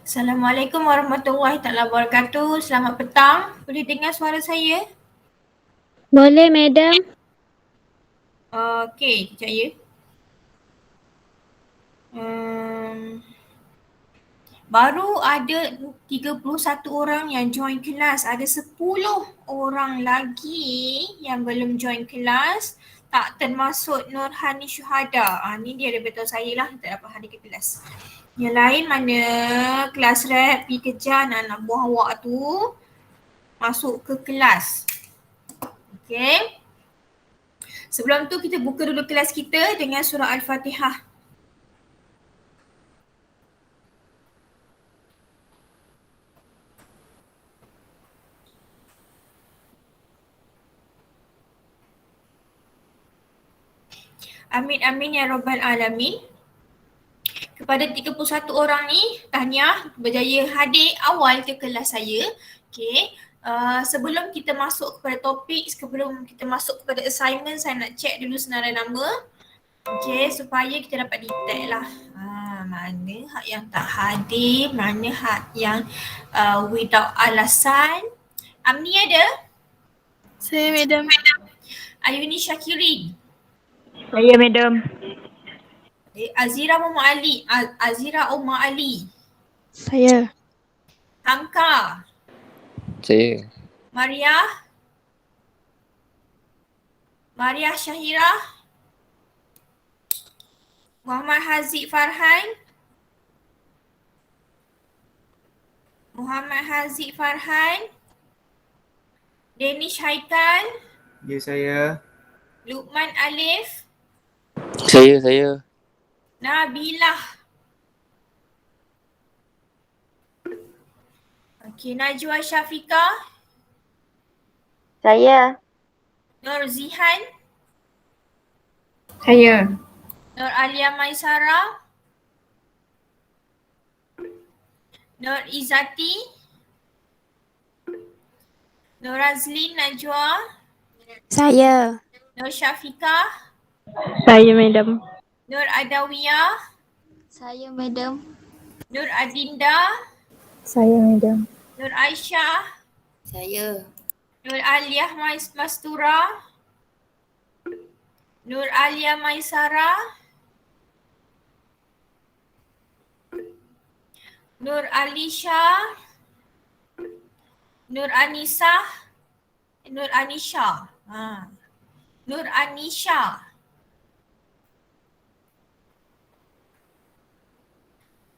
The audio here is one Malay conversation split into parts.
Assalamualaikum warahmatullahi taala wabarakatuh. Selamat petang. Boleh dengar suara saya? Boleh, Madam. Okey, kejap ya. Um, Baru ada 31 orang yang join kelas. Ada 10 orang lagi yang belum join kelas. Tak termasuk Nurhani Syuhada. Ni dia beritahu saya lah, tak dapat hadir ke kelas. Yang lain mana kelas rap, pergi kejar anak buah awak tu masuk ke kelas. Okay. Sebelum tu kita buka dulu kelas kita dengan surah Al-Fatihah. Amin amin ya rabbal alamin. Kepada 31 orang ni, tahniah berjaya hadir awal ke kelas saya. Okay. Sebelum kita masuk kepada topik, sebelum kita masuk kepada assignment, saya nak check dulu senarai nama. Okay, supaya kita dapat detect lah. Mana hak yang tak hadir, mana hak yang without alasan. Amni ada? Saya, Madam. Ayuni Syakirin. Saya, Madam. Azira Muhammad Ali. Azira Umar Ali. Saya. Hamka. Saya. Maria Syahira. Muhammad Haziq Farhan. Danish Haikal. Ya, saya. Luqman Alif. Saya. Nabilah. Okey, Najwa Syafiqah. Saya. Nur Zihan. Saya. Nur Alia Maisara. Nur Izzati. Nur Azlin Najwa. Saya. Nur Syafiqah. Saya, Madam. Nur Adawiyah. Saya, Madam. Nur Adinda. Saya, Madam. Nur Aisyah. Saya. Nur Aliyah Mastura. Nur Alia Maisara. Nur Alisha. Nur Anisha. Nur Anisha.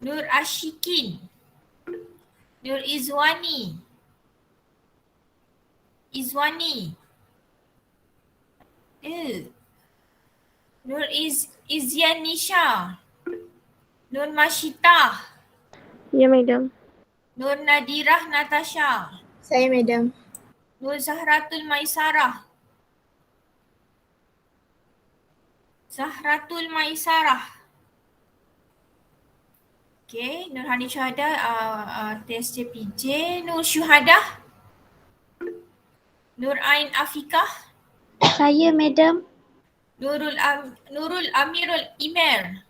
Nur Ashikin. Nur Izwani. Nur Izyanisha. Nur Mashita. Ya, Madam. Nur Nadirah Natasha. Saya, Madam. Nur Zahratul Maisarah. Okay, Nurhani Syuhada, tes JPJ. Nur Syuhada. Nur Ain Afikah. Saya, Madam. Nurul Amirul Imer.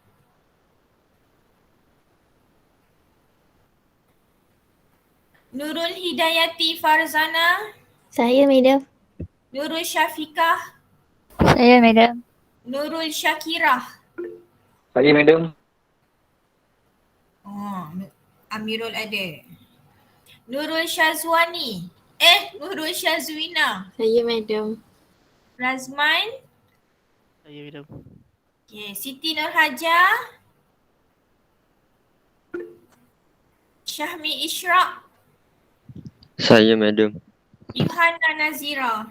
Nurul Hidayati Farzana. Saya, Madam. Nurul Syafiqah. Saya, Madam. Nurul Syakirah. Saya, Madam. Amirul ada. Nurul Syazwani. Nurul Syazwina. Saya, Madam. Razman. Saya, Madam. Okay, Siti Nurhaja. Syahmi Ishraq. Saya, Madam. Yuhana Nazira.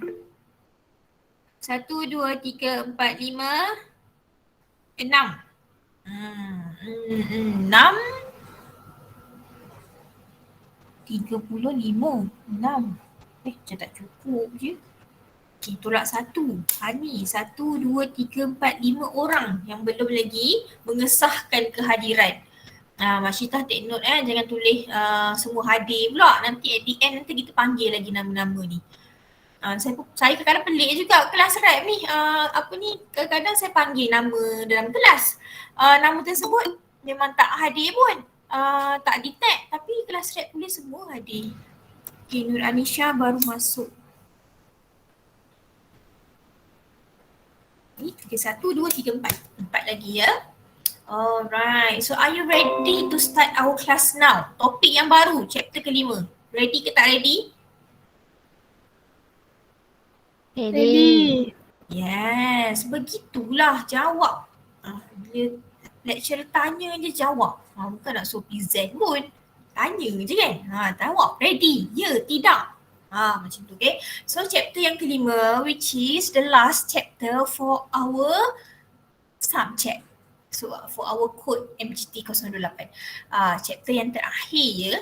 1, 2, 3, 4, 5, 6. 6. 35. 6. Macam tak cukup je. Okay, tolak 1. Ni 1, 2, 3, 4, 5 orang yang belum lagi mengesahkan kehadiran. Masyitah take note jangan tulis semua hadir pula. Nanti at the end nanti kita panggil lagi nama-nama ni. Saya kadang-kadang pelik juga kelas rap ni. Kadang-kadang saya panggil nama dalam kelas. Nama tersebut memang tak hadir pun. tak detect tapi kelas rep tulis semua ada. Okay, Nur Anisha baru masuk. Ni 1, 2, 3, 4. 4 lagi ya. Alright, so are you ready to start our class now? Topik yang baru, chapter kelima. Ready ke tak ready? Ready. Yes, begitulah jawab. Bila lecturer tanya je jawab. Bukan nak suruh present pun. Tanya je kan. Jawab. Ready? Ya, tidak. Macam tu, okay. So chapter yang kelima, which is the last chapter for our subject. So for our code MGT 028. Chapter yang terakhir ya.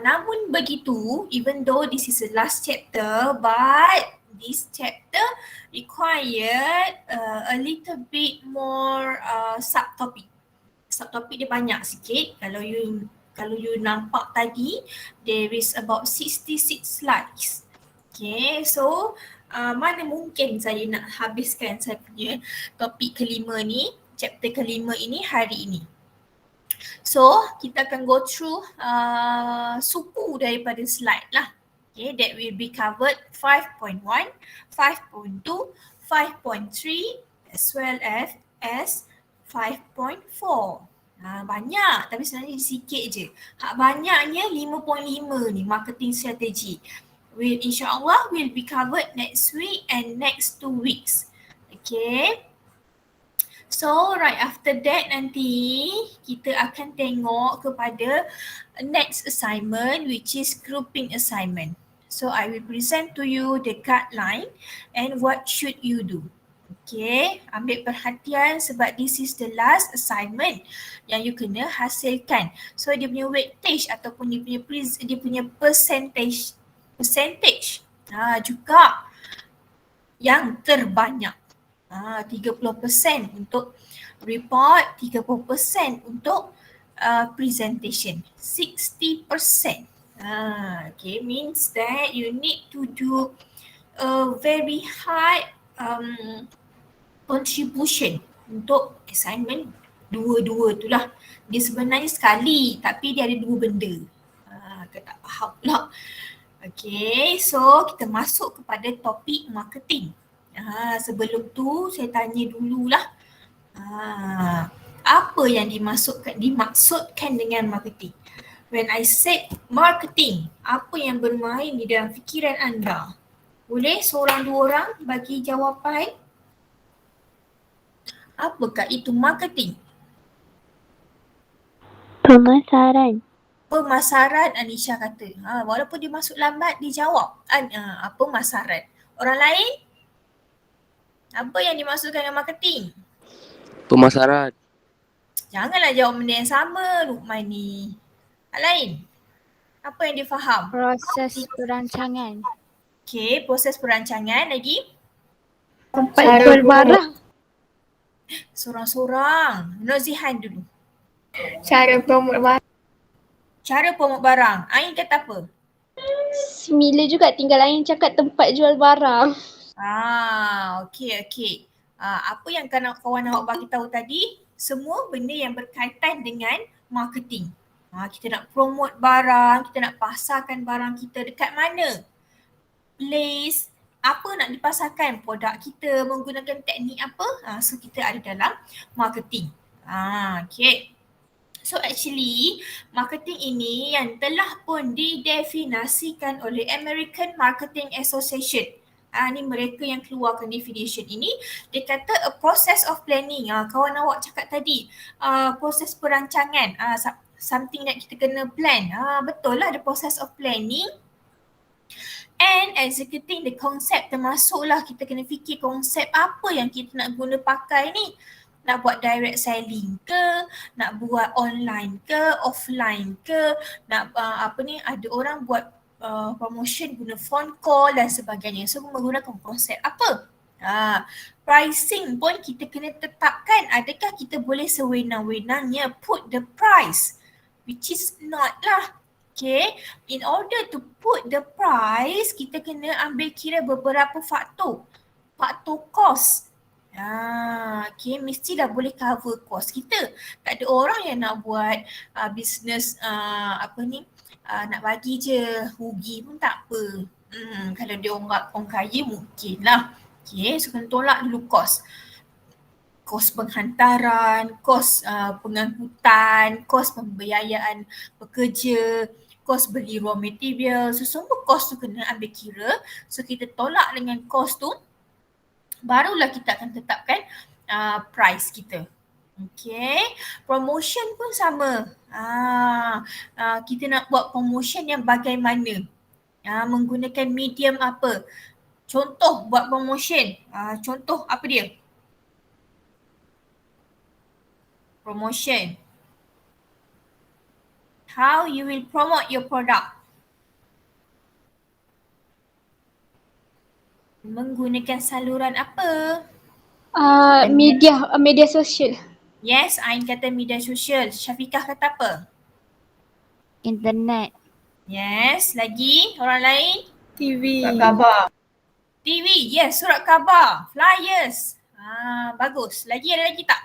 Namun begitu, even though this is the last chapter, but this chapter required a little bit more subtopic. Subtopic dia banyak sikit. Kalau you nampak tadi, there is about 66 slides. Okay, so mana mungkin saya nak habiskan saya punya topik kelima ni, chapter kelima ini hari ini. So, kita akan go through supu daripada slide lah. Okay, that will be covered 5.1, 5.2, 5.3 as well as 5.4. Banyak tapi sebenarnya sikit je. Banyaknya 5.5 ni marketing strategy. InsyaAllah will be covered next week and next 2 weeks. Okay. So right after that nanti kita akan tengok kepada next assignment which is grouping assignment. So I will present to you the guideline and what should you do. Okay, ambil perhatian sebab this is the last assignment yang you kena hasilkan. So dia punya weightage ataupun dia punya percentage juga yang terbanyak. 30% untuk report, 30% untuk presentation, 60%. Okay, means that you need to do a very high contribution untuk assignment dua-dua tu lah. Dia sebenarnya sekali tapi dia ada dua benda. Kita tak faham pula. Okay, so kita masuk kepada topik marketing. Sebelum tu saya tanya dululah. Apa yang dimaksudkan dengan marketing? When I said marketing, apa yang bermain di dalam fikiran anda? Boleh seorang dua orang bagi jawapan? Apakah itu marketing? Pemasaran. Pemasaran, Anisha kata. Walaupun dia masuk lambat, dia jawab. Pemasaran. Orang lain? Apa yang dimaksudkan dengan marketing? Pemasaran. Janganlah jawab benda yang sama, Luqman ni. Hal lain? Apa yang dia faham? Proses perancangan. Okay, proses perancangan. Lagi? Tempat jual barang. Sorang-sorang. Nozihan dulu. Cara promote barang. Cara promote barang. Ain kata apa? Semila juga, tinggal Ain cakap tempat jual barang. Okey. Apa yang kawan awak bagi tahu tadi, semua benda yang berkaitan dengan marketing. Kita nak promote barang, kita nak pasarkan barang kita dekat mana? Place, apa nak dipasarkan produk kita, menggunakan teknik apa? So kita ada dalam marketing. Okay. So actually, marketing ini yang telah pun didefinisikan oleh American Marketing Association. Ni mereka yang keluarkan definition ini. Dia kata a process of planning. Kawan awak cakap tadi, proses perancangan. Something that kita kena plan. Betul lah, the process of planning and executing the concept. Termasuklah kita kena fikir konsep apa yang kita nak guna pakai ni. Nak buat direct selling ke, nak buat online ke, offline ke, nak ada orang buat promotion guna phone call dan sebagainya. So menggunakan konsep apa? Pricing pun kita kena tetapkan. Adakah kita boleh sewenang-wenangnya put the price? Which is not lah. Okay, in order to put the price, kita kena ambil kira beberapa faktor. Faktor cost. okay, mesti dah boleh cover kos kita. Tak ada orang yang nak buat bisnes nak bagi je rugi pun tak apa. Kalau dia orang kaya mungkin lah. Okay, so kena tolak dulu kos. Kos penghantaran, kos pengangkutan, kos pembiayaan pekerja, kos beli raw material. So semua kos tu kena ambil kira. So kita tolak dengan kos tu, barulah kita akan tetapkan price kita. Okay, promotion pun sama. Kita nak buat promotion yang bagaimana? Menggunakan medium apa? Contoh buat promotion. Contoh apa dia? Promotion. How you will promote your product? Menggunakan saluran apa? Media sosial. Yes, Ain kata media sosial. Syafiqah kata apa? Internet. Yes, lagi orang lain? TV. TV, yes, surat khabar, flyers. Bagus. Lagi ada lagi tak?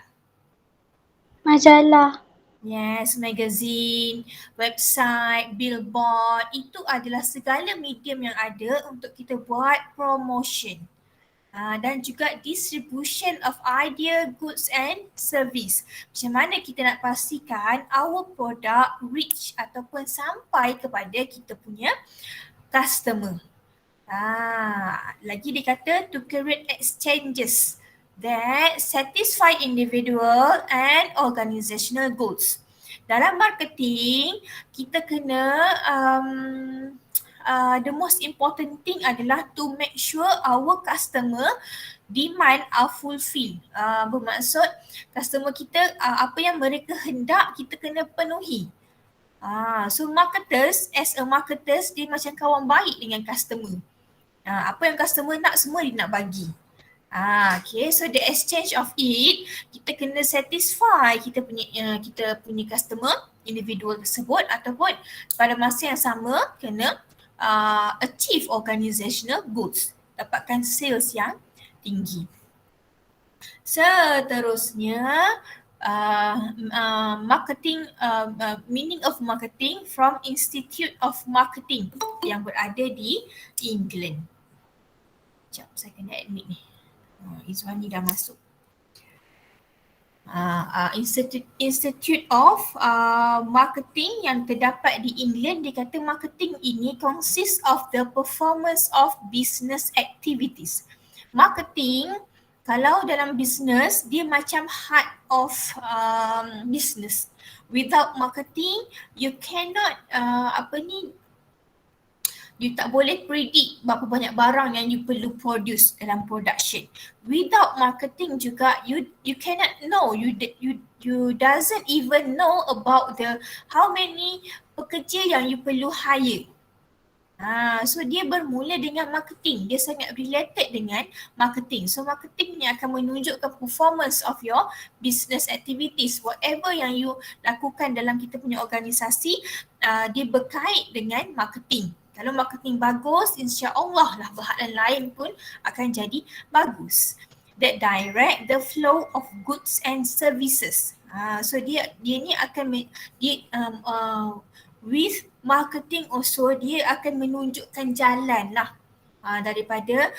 Majalah. Yes, magazine, website, billboard, itu adalah segala medium yang ada untuk kita buat promotion. Dan juga distribution of idea, goods and service. Macam mana kita nak pastikan our product reach ataupun sampai kepada kita punya customer. Lagi dia kata to create exchanges that satisfy individual and organizational goals. Dalam marketing, kita kena the most important thing adalah to make sure our customer demand are fulfilled. Bermaksud customer kita apa yang mereka hendak kita kena penuhi. So marketers, as a marketers, dia macam kawan baik dengan customer. Apa yang customer nak semua dia nak bagi. Okay, so the exchange of it, kita kena satisfy kita punya customer, individual tersebut, ataupun pada masa yang sama kena achieve organizational goals, dapatkan sales yang tinggi. Seterusnya, marketing, meaning of marketing from Institute of Marketing yang berada di England. Sekejap, saya kena admit ni. Izwani dah masuk. Institute of Marketing yang terdapat di England, dia kata marketing ini consists of the performance of business activities. Marketing, kalau dalam business, dia macam heart of business. Without marketing, you cannot you tak boleh predict berapa banyak barang yang you perlu produce dalam production. Without marketing juga, you cannot know, you doesn't even know about the how many pekerja yang you perlu hire. So dia bermula dengan marketing. Dia sangat related dengan marketing. So marketing ni akan menunjukkan performance of your business activities. Whatever yang you lakukan dalam kita punya organisasi, dia berkait dengan marketing. Kalau marketing bagus, insya-Allah lah bahagian lain pun akan jadi bagus. That direct the flow of goods and services. So dia ni akan with marketing also, dia akan menunjukkan jalan lah daripada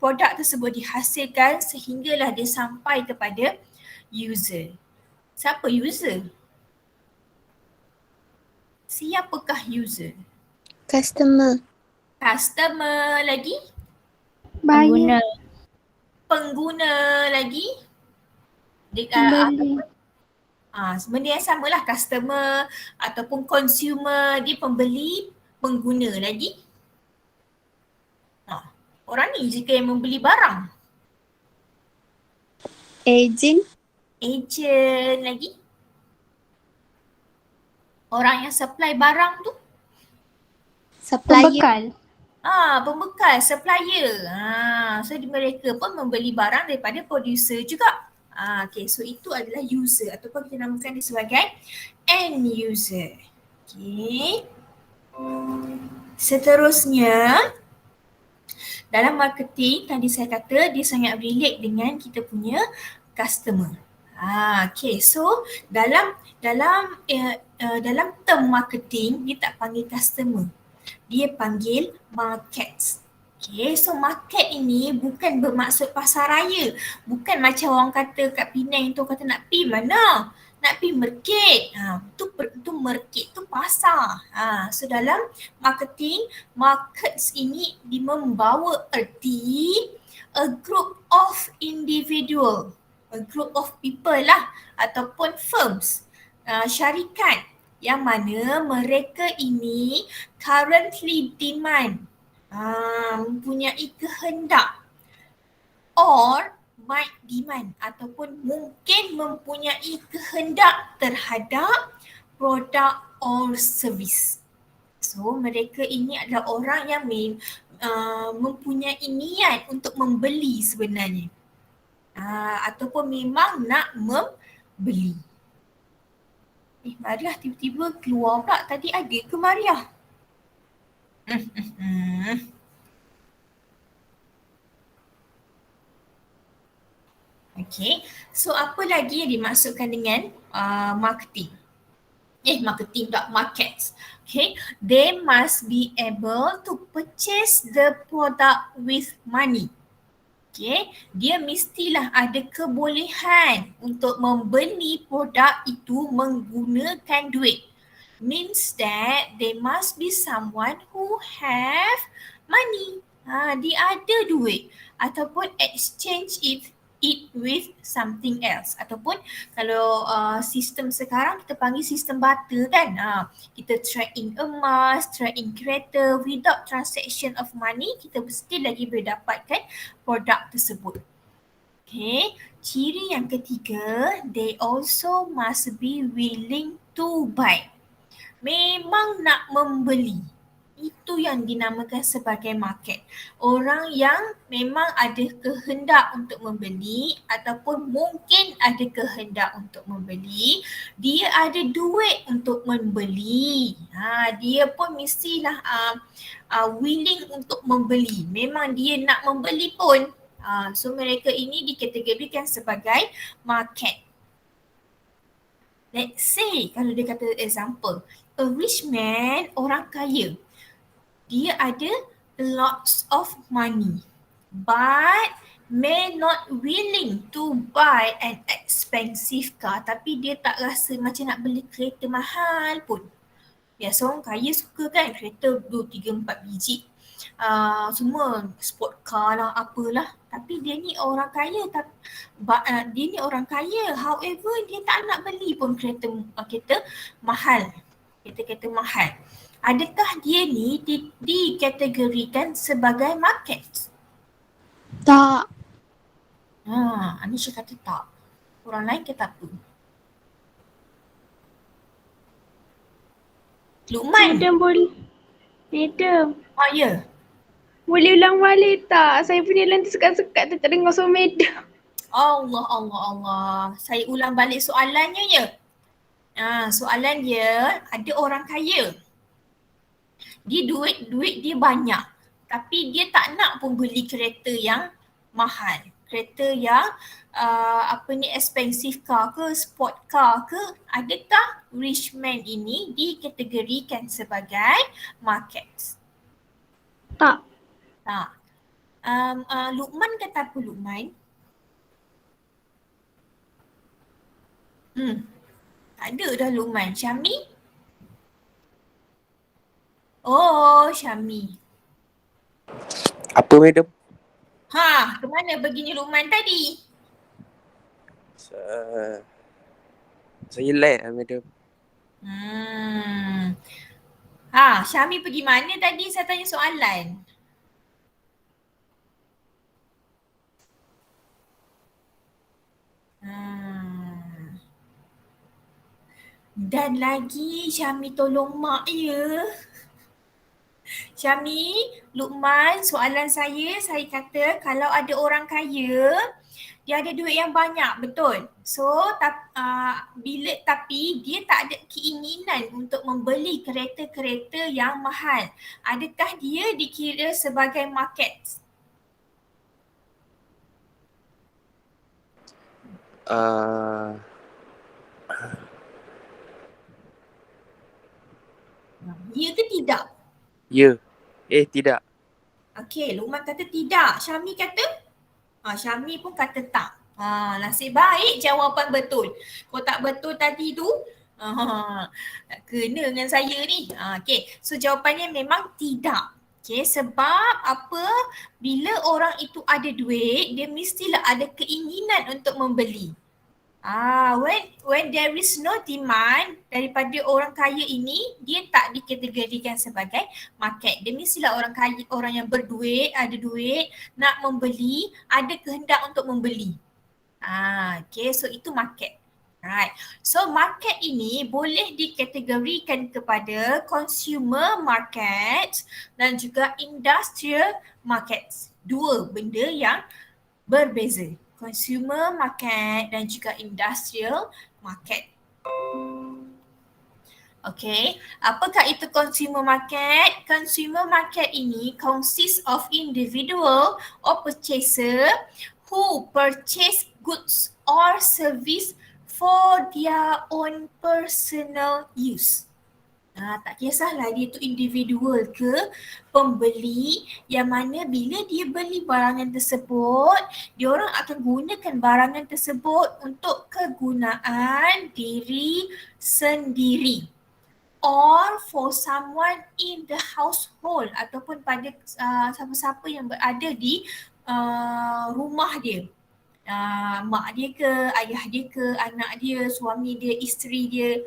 produk tersebut dihasilkan sehinggalah dia sampai kepada user. Siapa user? Siapakah user? Customer. Customer lagi? Pengguna. Pengguna lagi? Pembeli. Benda yang sama lah, customer ataupun consumer, dia pembeli, pengguna lagi. Orang ni jika yang membeli barang. Agent. Agent lagi. Orang yang supply barang tu. Pembekal. Pembekal, supplier. So mereka pun membeli barang daripada producer juga. Okay, so itu adalah user ataupun kita namakan dia sebagai end user. Okay. Seterusnya, Dalam marketing, tadi saya kata dia sangat relate dengan kita punya customer. Okay, so dalam term marketing, dia tak panggil customer. Dia panggil markets. Okay, so market ini bukan bermaksud pasar raya. Bukan macam orang kata kat Penang tu kata nak pi mana? Nak pi market. Tu market tu pasar. So dalam marketing, markets ini membawa erti a group of individual, a group of people lah ataupun firms, syarikat yang mana mereka ini currently demand, mempunyai kehendak or might demand ataupun mungkin mempunyai kehendak terhadap produk or service. So mereka ini adalah orang yang mempunyai niat untuk membeli sebenarnya, ataupun memang nak membeli. Mariah tiba-tiba keluar pula. Tadi ada ke Mariah? Okay, so apa lagi yang dimaksudkan dengan marketing? Marketing tak, markets. Okay, they must be able to purchase the product with money. Okay, dia mestilah ada kebolehan untuk membeli produk itu menggunakan duit. Means that they must be someone who have money. Dia ada duit ataupun exchange it with something else, ataupun kalau sistem sekarang kita panggil sistem barter kan. Kita trade in emas, trade in kereta, without transaction of money kita mesti lagi boleh dapatkan produk tersebut. Okay, ciri yang ketiga, they also must be willing to buy. Memang nak membeli. Itu yang dinamakan sebagai market. Orang yang memang ada kehendak untuk membeli ataupun mungkin ada kehendak untuk membeli, dia ada duit untuk membeli. Dia pun mestilah willing untuk membeli. Memang dia nak membeli pun. So mereka ini dikategorikan sebagai market. Let's say kalau dia kata example, a rich man, orang kaya, dia ada lots of money but may not willing to buy an expensive car, tapi dia tak rasa macam nak beli kereta mahal pun. Biasa orang kaya suka kan kereta 2, 3, 4 biji, semua sport car lah apalah, tapi dia ni orang kaya, however dia tak nak beli pun kereta mahal, kereta mahal. Adakah dia ni dikategorikan sebagai market? Tak. Anisha kata tak. Orang lain kata apa? Luqman. Madam boleh. Madam. Ya. Boleh ulang balik tak? Saya punya line tu sekat-sekat tu tak dengar suara madam. Allah. Saya ulang balik soalannya ya. Soalan dia, ada orang kaya. Dia duit dia banyak, tapi dia tak nak pun beli kereta yang mahal. Kereta yang expensive car ke, sport car ke. Adakah rich man ini dikategorikan sebagai market? Tak. Luqman kata apa Luqman? Tak ada dah Luqman. Syami? Oh, Syami. Apa madam? Ke mana perginya Luqman tadi? Saya lag lah madam. Syami pergi mana tadi? Saya tanya soalan. Dan lagi Syami tolong mak ya. Syami, Luqman, soalan saya kata kalau ada orang kaya, dia ada duit yang banyak, betul? So, tapi dia tak ada keinginan untuk membeli kereta-kereta yang mahal. Adakah dia dikira sebagai market? Uh, Ya ke tidak? ya. Tidak. Okey, Luqman kata tidak. Syami kata? Syami pun kata tak. Nasib baik jawapan betul. Kalau tak betul tadi tu, tak kena dengan saya ni. Okey, so jawapannya memang tidak. Okey, sebab apa? Bila orang itu ada duit, dia mestilah ada keinginan untuk membeli. When there is no demand daripada orang kaya ini, dia tak dikategorikan sebagai market. Dia mestilah orang kaya, orang yang berduit, ada duit, nak membeli, ada kehendak untuk membeli. Okay, so itu market. Right. So market ini boleh dikategorikan kepada consumer market dan juga industrial markets. Dua benda yang berbeza. Consumer market dan juga industrial market. Okay, apakah itu consumer market? Consumer market ini consists of individual or purchaser who purchase goods or service for their own personal use. Tak kisahlah dia tu individual ke pembeli, yang mana bila dia beli barangan tersebut, dia orang akan gunakan barangan tersebut untuk kegunaan diri sendiri or for someone in the household ataupun pada siapa-siapa yang berada di rumah dia. Mak dia ke, ayah dia ke, anak dia, suami dia, isteri dia,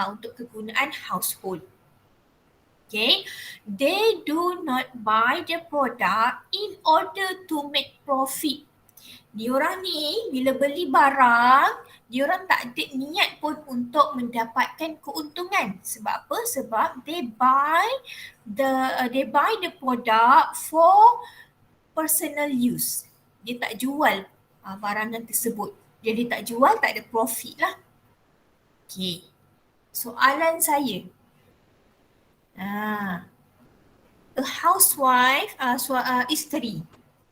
untuk kegunaan household. Okay, they do not buy the product in order to make profit. Diorang ni bila beli barang, diorang tak ada niat pun untuk mendapatkan keuntungan. Sebab apa? Sebab they buy the product for personal use. Dia tak jual barangan tersebut. Jadi tak jual, tak ada profit lah. Okay. Soalan saya. A housewife, isteri.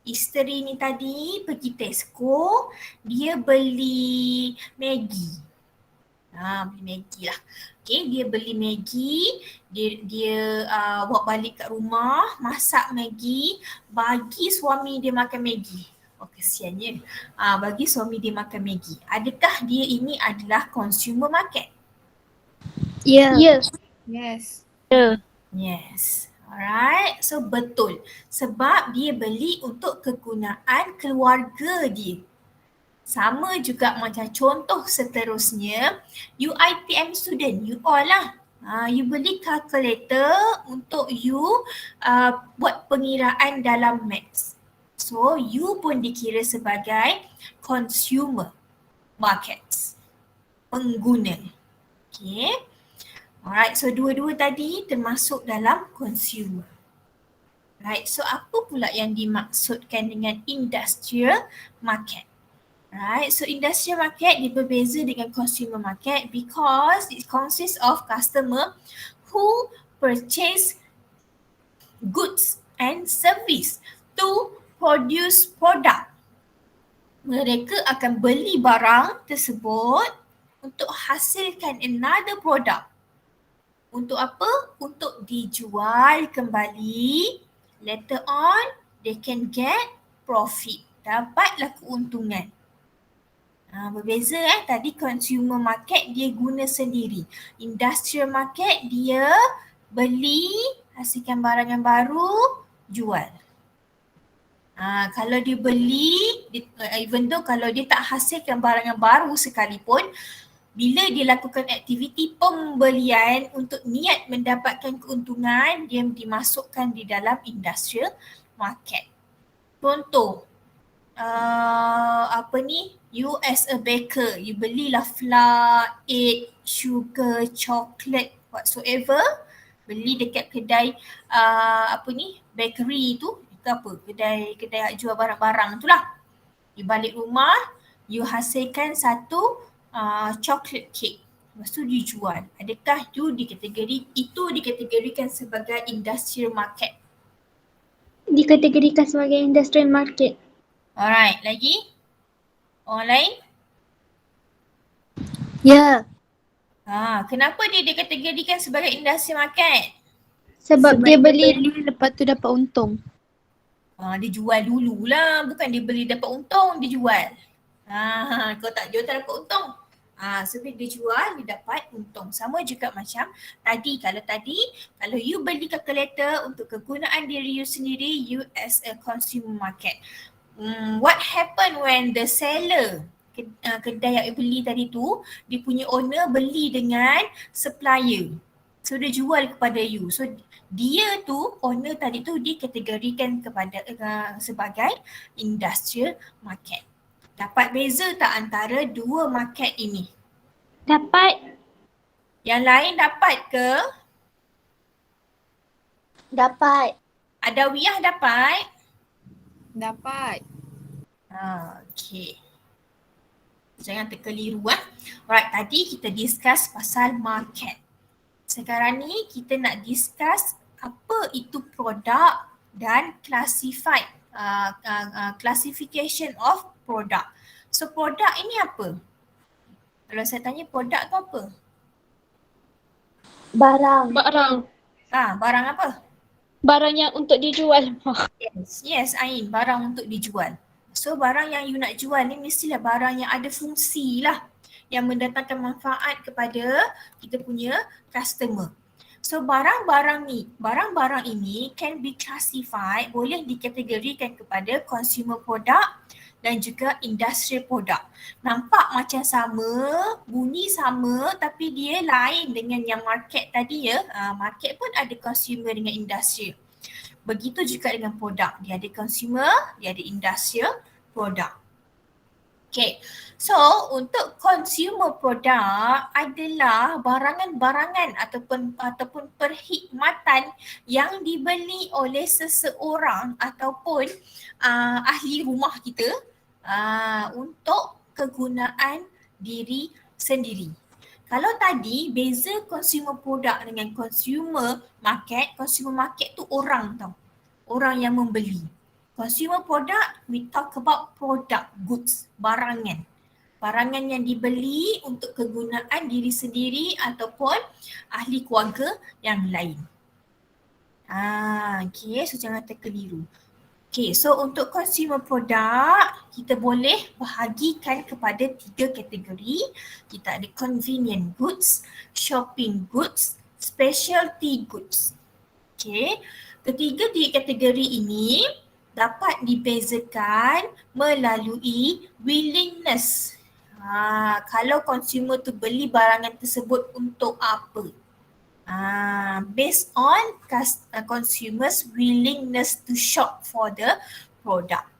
Isteri ni tadi pergi Tesco, dia beli Maggi. Beli Maggi lah. Okay, dia beli Maggi, dia bawa balik kat rumah, masak Maggi, bagi suami dia makan Maggi. Kesiannya. Bagi suami dia makan Maggi. Adakah dia ini adalah consumer market? Yes. Yes. Ya. Yes. Alright. So betul. Sebab dia beli untuk kegunaan keluarga dia. Sama juga macam contoh seterusnya, you ITM student, you all lah. You beli calculator untuk you buat pengiraan dalam maths. So you pun dikira sebagai consumer markets. Pengguna. Okay. Alright, so dua-dua tadi termasuk dalam consumer. Right, so apa pula yang dimaksudkan dengan industrial market? Right, so industrial market dia berbeza dengan consumer market because it consists of customer who purchase goods and service to produce product. Mereka akan beli barang tersebut untuk hasilkan another product. Untuk apa? Untuk dijual kembali. Later on, they can get profit. Dapatlah keuntungan. Berbeza tadi consumer market dia guna sendiri. Industrial market dia beli, hasilkan barangan baru, jual. Kalau dia beli, even though kalau dia tak hasilkan barangan baru sekalipun, bila dia lakukan aktiviti pembelian untuk niat mendapatkan keuntungan, dia dimasukkan di dalam industrial market. Contoh, you as a baker, you belilah flour, egg, sugar, chocolate, whatsoever, beli dekat kedai bakery tu, kedai jual barang-barang tu lah. You balik rumah, you hasilkan satu chocolate cake. Lepas tu dijual. Adakah itu dikategorikan sebagai industrial market? Dikategorikan sebagai industrial market. Alright, lagi? Orang lain? Ya. Kenapa dia dikategorikan sebagai industri market? Sebab dia beli lepas tu dapat untung. Dia jual dululah, bukan dia beli dapat untung, dia jual. Kau tak jual tak dapat untung. So bila dia jual, dia dapat untung. Sama juga macam tadi, kalau you beli kalkulator untuk kegunaan diri you sendiri, you as a consumer market. What happen when the seller, kedai yang you beli tadi tu, dia punya owner beli dengan supplier. So dia jual kepada you. So dia tu, owner tadi tu dikategorikan kepada sebagai industrial market. Dapat beza tak antara dua market ini? dapat. Yang lain dapat ke? Dapat. Adawiyah dapat? Dapat. Okay. Jangan terkeliru. Alright, tadi kita discuss pasal market. Sekarang ni kita nak discuss apa itu produk dan classification of product. So produk ini apa? Kalau saya tanya produk tu apa? Barang. Barang apa? Barang yang untuk dijual. Yes, Ain, barang untuk dijual. So barang yang you nak jual ni mestilah barang yang ada fungsi lah, yang mendatangkan manfaat kepada kita punya customer. So barang-barang ini can be classified, boleh dikategorikan kepada consumer product dan juga industrial product. Nampak macam sama, bunyi sama tapi dia lain dengan yang market tadi ya. Market pun ada consumer dengan industrial. Begitu juga dengan produk. Dia ada consumer, dia ada industrial product. Okay, so untuk consumer product adalah barangan-barangan ataupun perkhidmatan yang dibeli oleh seseorang ataupun ahli rumah kita untuk kegunaan diri sendiri. Kalau tadi beza consumer product dengan consumer market tu orang tau. Orang yang membeli. Consumer product, we talk about product, goods, barangan. Barangan yang dibeli untuk kegunaan diri sendiri ataupun ahli keluarga yang lain. Okay, so jangan terkeliru. Okay, so untuk consumer product, kita boleh bahagikan kepada 3 kategori. Kita ada convenient goods, shopping goods, specialty goods. Okay, ketiga-tiga kategori ini dapat dibezakan melalui willingness. Kalau consumer tu beli barangan tersebut untuk apa? Based on consumers' willingness to shop for the product.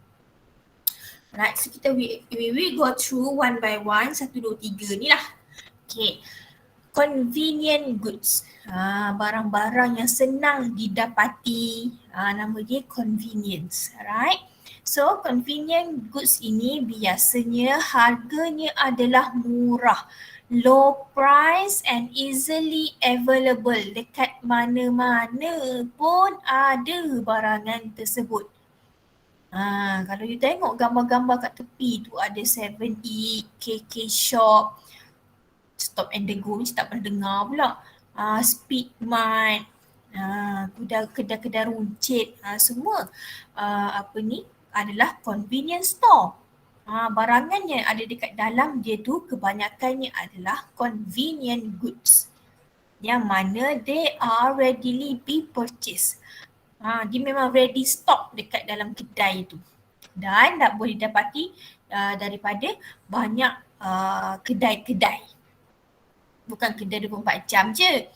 Right, so we go through one by one, 1, 2, 3 ni lah. Okay, convenient goods. Barang-barang yang senang didapati, nama dia convenience. Alright. So convenient goods ini biasanya harganya adalah murah, low price and easily available. Dekat mana-mana pun ada barangan tersebut. Kalau you tengok gambar-gambar kat tepi tu ada 7E, KK Shop, Stop and Go macam tak pernah dengar pula. Speedmart, kedai-kedai runcit, semua adalah convenience store. Barangan yang ada dekat dalam dia tu kebanyakannya adalah convenient goods. Yang mana they are readily be purchased. Dia memang ready stock dekat dalam kedai tu. Dan tak boleh dapati daripada banyak kedai-kedai. Bukan kedai 24 jam je.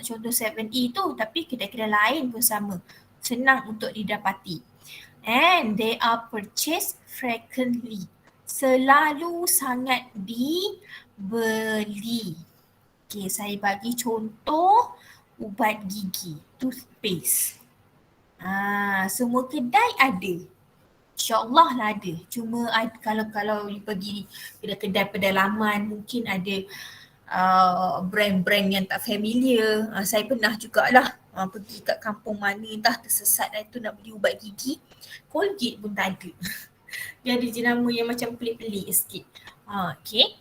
Contoh 7E tu, tapi kedai-kedai lain pun sama. Senang untuk didapati. And they are purchased frequently. Selalu sangat dibeli. Okay, saya bagi contoh ubat gigi, toothpaste. Semua kedai ada. InsyaAllah lah ada. Cuma kalau you pergi kedai-kedai pedalaman mungkin ada brand-brand yang tak familiar. Saya pernah jugalah pergi kat kampung mana entah tersesat dah tu nak beli ubat gigi. Colgate pun tak ada. Dia ada jenama yang macam pelik-pelik sikit. Okay.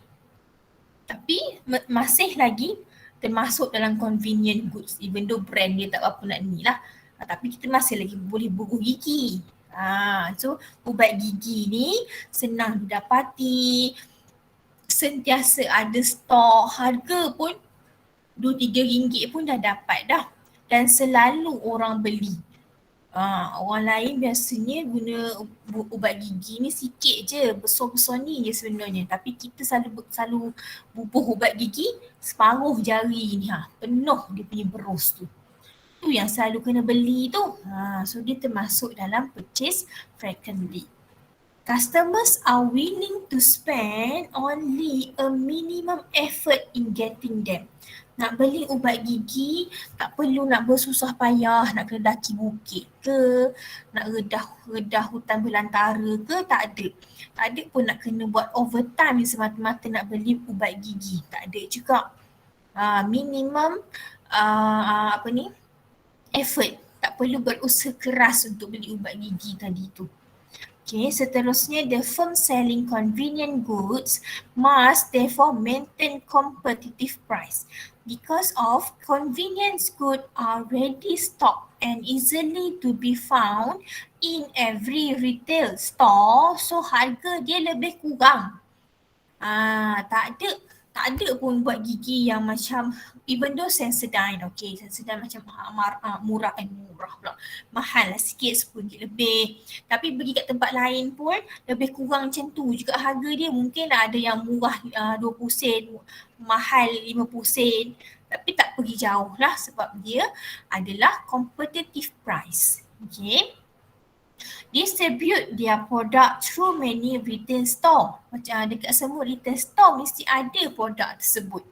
Tapi masih lagi termasuk dalam convenient goods, even though brand dia tak apa nak ni lah. Tapi kita masih lagi boleh bubuh gigi. So ubat gigi ni senang didapati, sentiasa ada stok, harga pun RM2-3 pun dah dapat dah. Dan selalu orang beli. Orang lain biasanya guna ubat gigi ni sikit je, besar-besar ni je sebenarnya. Tapi kita selalu bubuh ubat gigi separuh jari ni, penuh dia punya berus tu. Tu yang selalu kena beli tu. So dia termasuk dalam purchase frequently. Customers are willing to spend only a minimum effort in getting them. Nak beli ubat gigi, tak perlu nak bersusah payah, nak kena daki bukit ke, nak redah hutan belantara ke, tak ada. Tak ada pun nak kena buat overtime semata-mata nak beli ubat gigi. Tak ada juga. Minimum effort. Tak perlu berusaha keras untuk beli ubat gigi tadi tu. Okay, seterusnya, the firm selling convenient goods must therefore maintain competitive price. Because of convenience goods are ready stock and easily to be found in every retail store, so harga dia lebih kurang. Tak ada pun buat gigi yang macam, even though Sensodyne, okay, Sensodyne macam murah pula, mahal lah sikit, RM10 lebih. Tapi pergi kat tempat lain pun lebih kurang macam tu juga harga dia. Mungkin ada yang murah 20 sen, mahal 50 sen. Tapi tak pergi jauh lah sebab dia adalah competitive price. Okay. Distribute their product through many retail store. Macam dekat semua retail store mesti ada produk tersebut.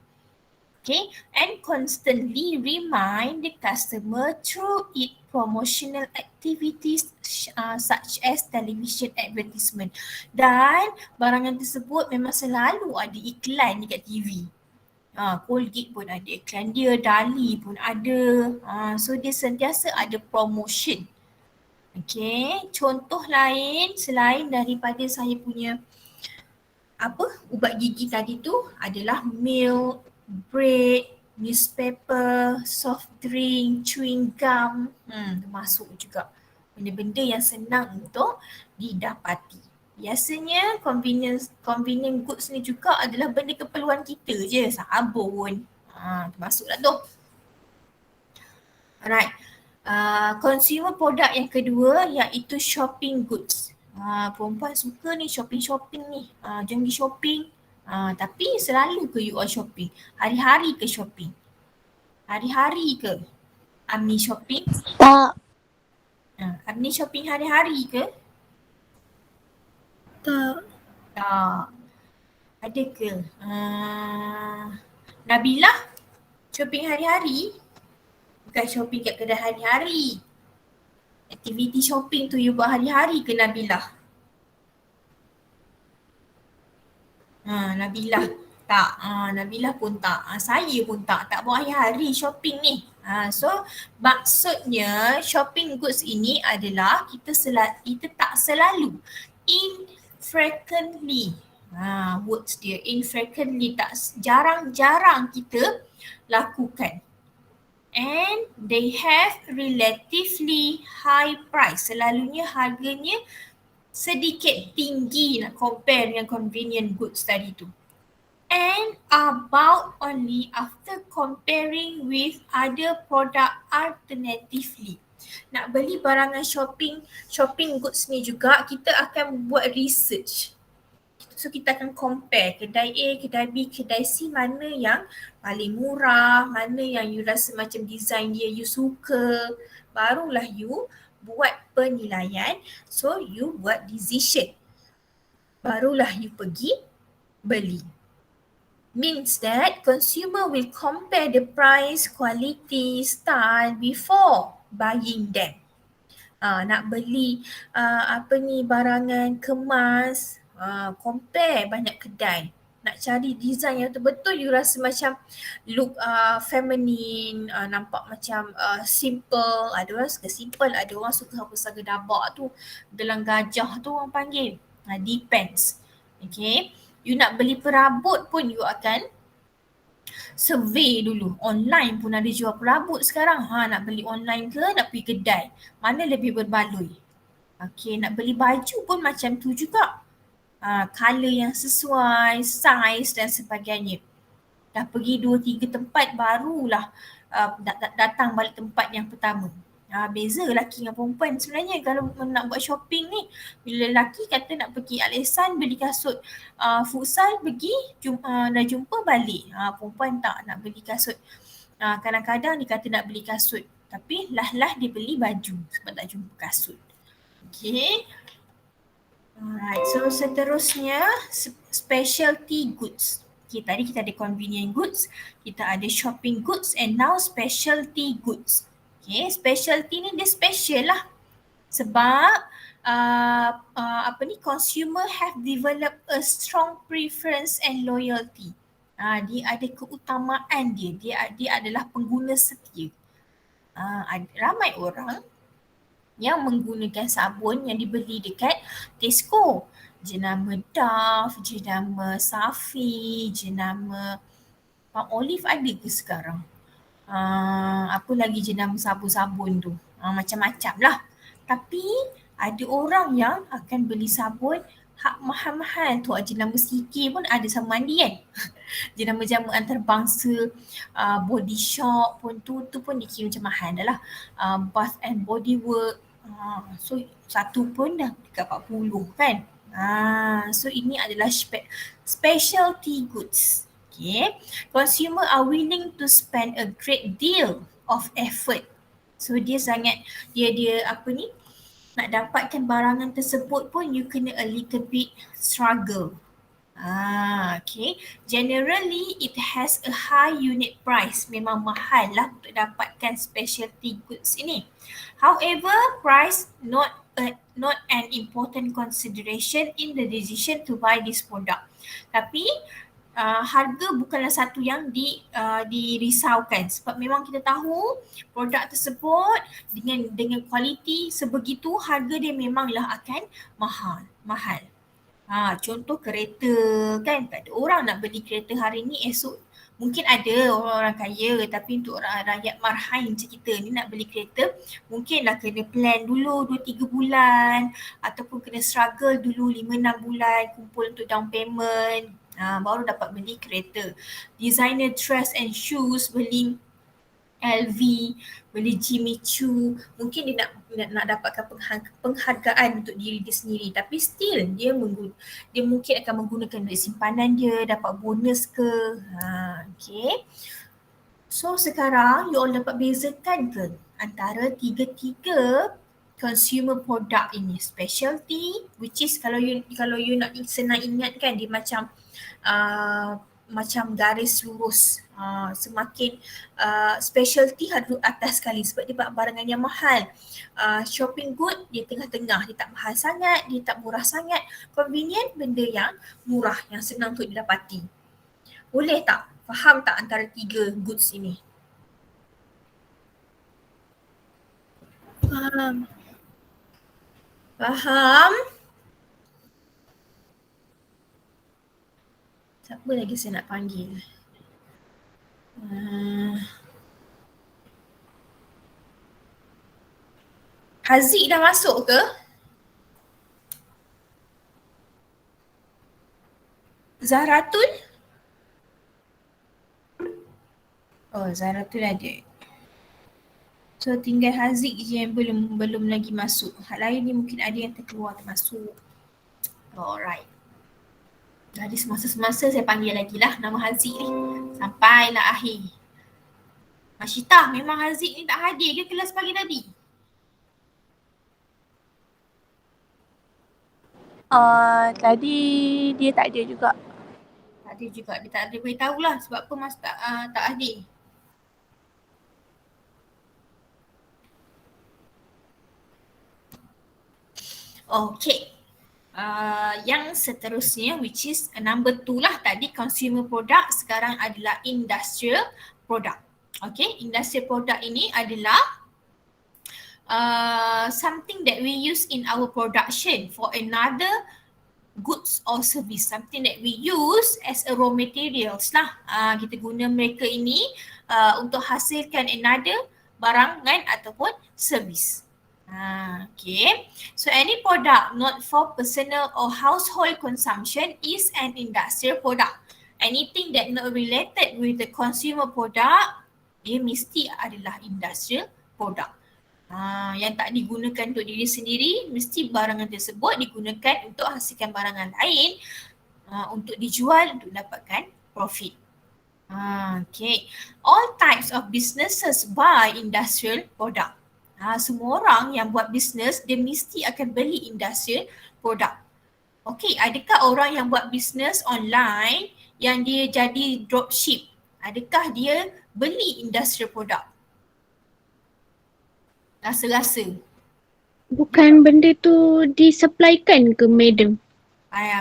Okay, and constantly remind the customer through its promotional activities such as television advertisement. Dan barangan tersebut memang selalu ada iklan dekat TV. Colgate pun ada iklan dia, Dali pun ada. So dia sentiasa ada promotion. Okay, contoh lain selain daripada saya punya ubat gigi tadi tu adalah milk, bread, newspaper, soft drink, chewing gum, termasuk juga benda-benda yang senang untuk didapati. Biasanya convenient goods ni juga adalah benda keperluan kita je, sabun, termasuklah tu. Alright. Consumer product yang kedua iaitu shopping goods. Perempuan suka ni shopping ni. Jom pergi shopping. Tapi selalu ke you all shopping? Hari-hari ke shopping? Hari-hari ke? Amni shopping? Tak. Amni shopping hari-hari ke? Tak. Tak. Ada ke? Nabilah shopping hari-hari? Bukan shopping kat kedai hari-hari. Aktiviti shopping tu you buat hari-hari ke Nabilah? Nabilah tak. Nabilah pun tak. Saya pun tak buat hari-hari shopping ni. So maksudnya shopping goods ini adalah kita tak selalu, infrequently. Words dia infrequently, tak jarang-jarang kita lakukan. And they have relatively high price. Selalunya harganya sedikit tinggi nak compare dengan convenient goods tadi tu. And about only after comparing with other product alternatively. Nak beli barangan shopping goods ni juga kita akan buat research. So kita akan compare kedai A, kedai B, kedai C, mana yang paling murah, mana yang you rasa macam design dia you suka. Barulah you buat penilaian, so you buat decision. Barulah you pergi beli. Means that consumer will compare the price, quality, style before buying them. Nak beli barangan kemas, compare banyak kedai. Nak cari design yang betul-betul you rasa macam look feminine, nampak macam simple. Ada orang suka simple, ada orang suka hapus gedabak tu, gelang gajah tu orang panggil. Depends. Okay. You nak beli perabot pun you akan survey dulu. Online pun ada jual perabot sekarang. Nak beli online ke nak pergi kedai? Mana lebih berbaloi? Okey, nak beli baju pun macam tu juga. Colour yang sesuai, size dan sebagainya. Dah pergi 2-3 tempat barulah datang balik tempat yang pertama. Beza lelaki dengan perempuan sebenarnya kalau nak buat shopping ni. Bila lelaki kata nak pergi Al-Ihsan beli kasut futsal, pergi dah jumpa balik. Perempuan tak nak beli kasut. Kadang-kadang dia kata nak beli kasut tapi lah dia beli baju sebab tak jumpa kasut. Okay. Alright, so seterusnya specialty goods. Okay, tadi kita ada convenient goods, kita ada shopping goods and now specialty goods. Okay, specialty ni dia special lah. Sebab consumer have developed a strong preference and loyalty. Dia ada keutamaan dia adalah pengguna setia. Ramai orang yang menggunakan sabun yang dibeli dekat Tesco. Jenama Dove, jenama Safi, jenama Palm Olive ada ke sekarang? Apa lagi jenama sabun-sabun tu? Macam-macam lah. Tapi ada orang yang akan beli sabun hak mahal-mahal tu. Jenama CK pun ada sabun mandi kan? Jenama-jenama antarabangsa, Body Shop pun tu pun dikira macam mahal dah lah. Bath and Body Works. So satu pun dah dekat 40 kan? So ini adalah specialty goods. Okay. Consumer are willing to spend a great deal of effort. So dia nak dapatkan barangan tersebut pun you kena a little bit struggle. Okay. Generally it has a high unit price. Memang mahal lah untuk dapatkan specialty goods ini. However, price not an important consideration in the decision to buy this product. Tapi harga bukanlah satu yang dirisaukan sebab memang kita tahu produk tersebut dengan kualiti sebegitu, harga dia memanglah akan mahal. Contoh kereta kan, tak ada orang nak beli kereta hari ni, esok mungkin ada orang-orang kaya, tapi untuk orang rakyat marhain macam kita ni nak beli kereta mungkinlah kena plan dulu 2-3 bulan ataupun kena struggle dulu 5-6 bulan kumpul untuk down payment, baru dapat beli kereta. Designer dress and shoes, beli LV, beli Jimmy Choo, mungkin dia nak dapatkan penghargaan untuk diri dia sendiri, tapi still dia mungkin akan menggunakan duit simpanan dia, dapat bonus ke. Okay. So sekarang you all dapat bezakan ke antara tiga-tiga consumer product ini? Specialty, which is kalau you nak senang ingat kan, dia macam garis lurus. Semakin specialty harus atas sekali sebab dia barangan yang mahal. Shopping good dia tengah-tengah, dia tak mahal sangat, dia tak murah sangat. Convenient benda yang murah, yang senang untuk didapati. Boleh tak? Faham tak antara tiga goods ini? Faham? Siapa lagi saya nak panggil? Haziq dah masuk ke? Zahratul? Oh, Zahratul ada. So tinggal Haziq je yang belum lagi masuk. Hal lain ni mungkin ada yang termasuk. Alright. Jadi semasa-semasa saya panggil lagi lah nama Haziq ni. Sampailah akhir. Masyita, memang Haziq ni tak hadir ke kelas pagi tadi? Tadi dia tak ada juga. Tak ada juga. Dia tak ada beritahu lah sebab apa Mas tak hadir. Okay. Yang seterusnya which is number 2 lah, tadi consumer product, sekarang adalah industrial product. Okay, industrial product ini adalah something that we use in our production for another goods or service, something that we use as a raw materials lah. Kita guna mereka ini untuk hasilkan another barangan ataupun service. Okay. So any product not for personal or household consumption is an industrial product. Anything that not related with the consumer product, dia mesti adalah industrial product. Yang tak digunakan untuk diri sendiri, mesti barangan tersebut digunakan untuk hasilkan barangan lain untuk dijual untuk dapatkan profit. Okay. All types of businesses buy industrial product. Semua orang yang buat bisnes, dia mesti akan beli industrial product. Okay, adakah orang yang buat bisnes online yang dia jadi dropship, adakah dia beli industrial product? Rasa-rasa. Bukan benda tu disupplykan ke madam?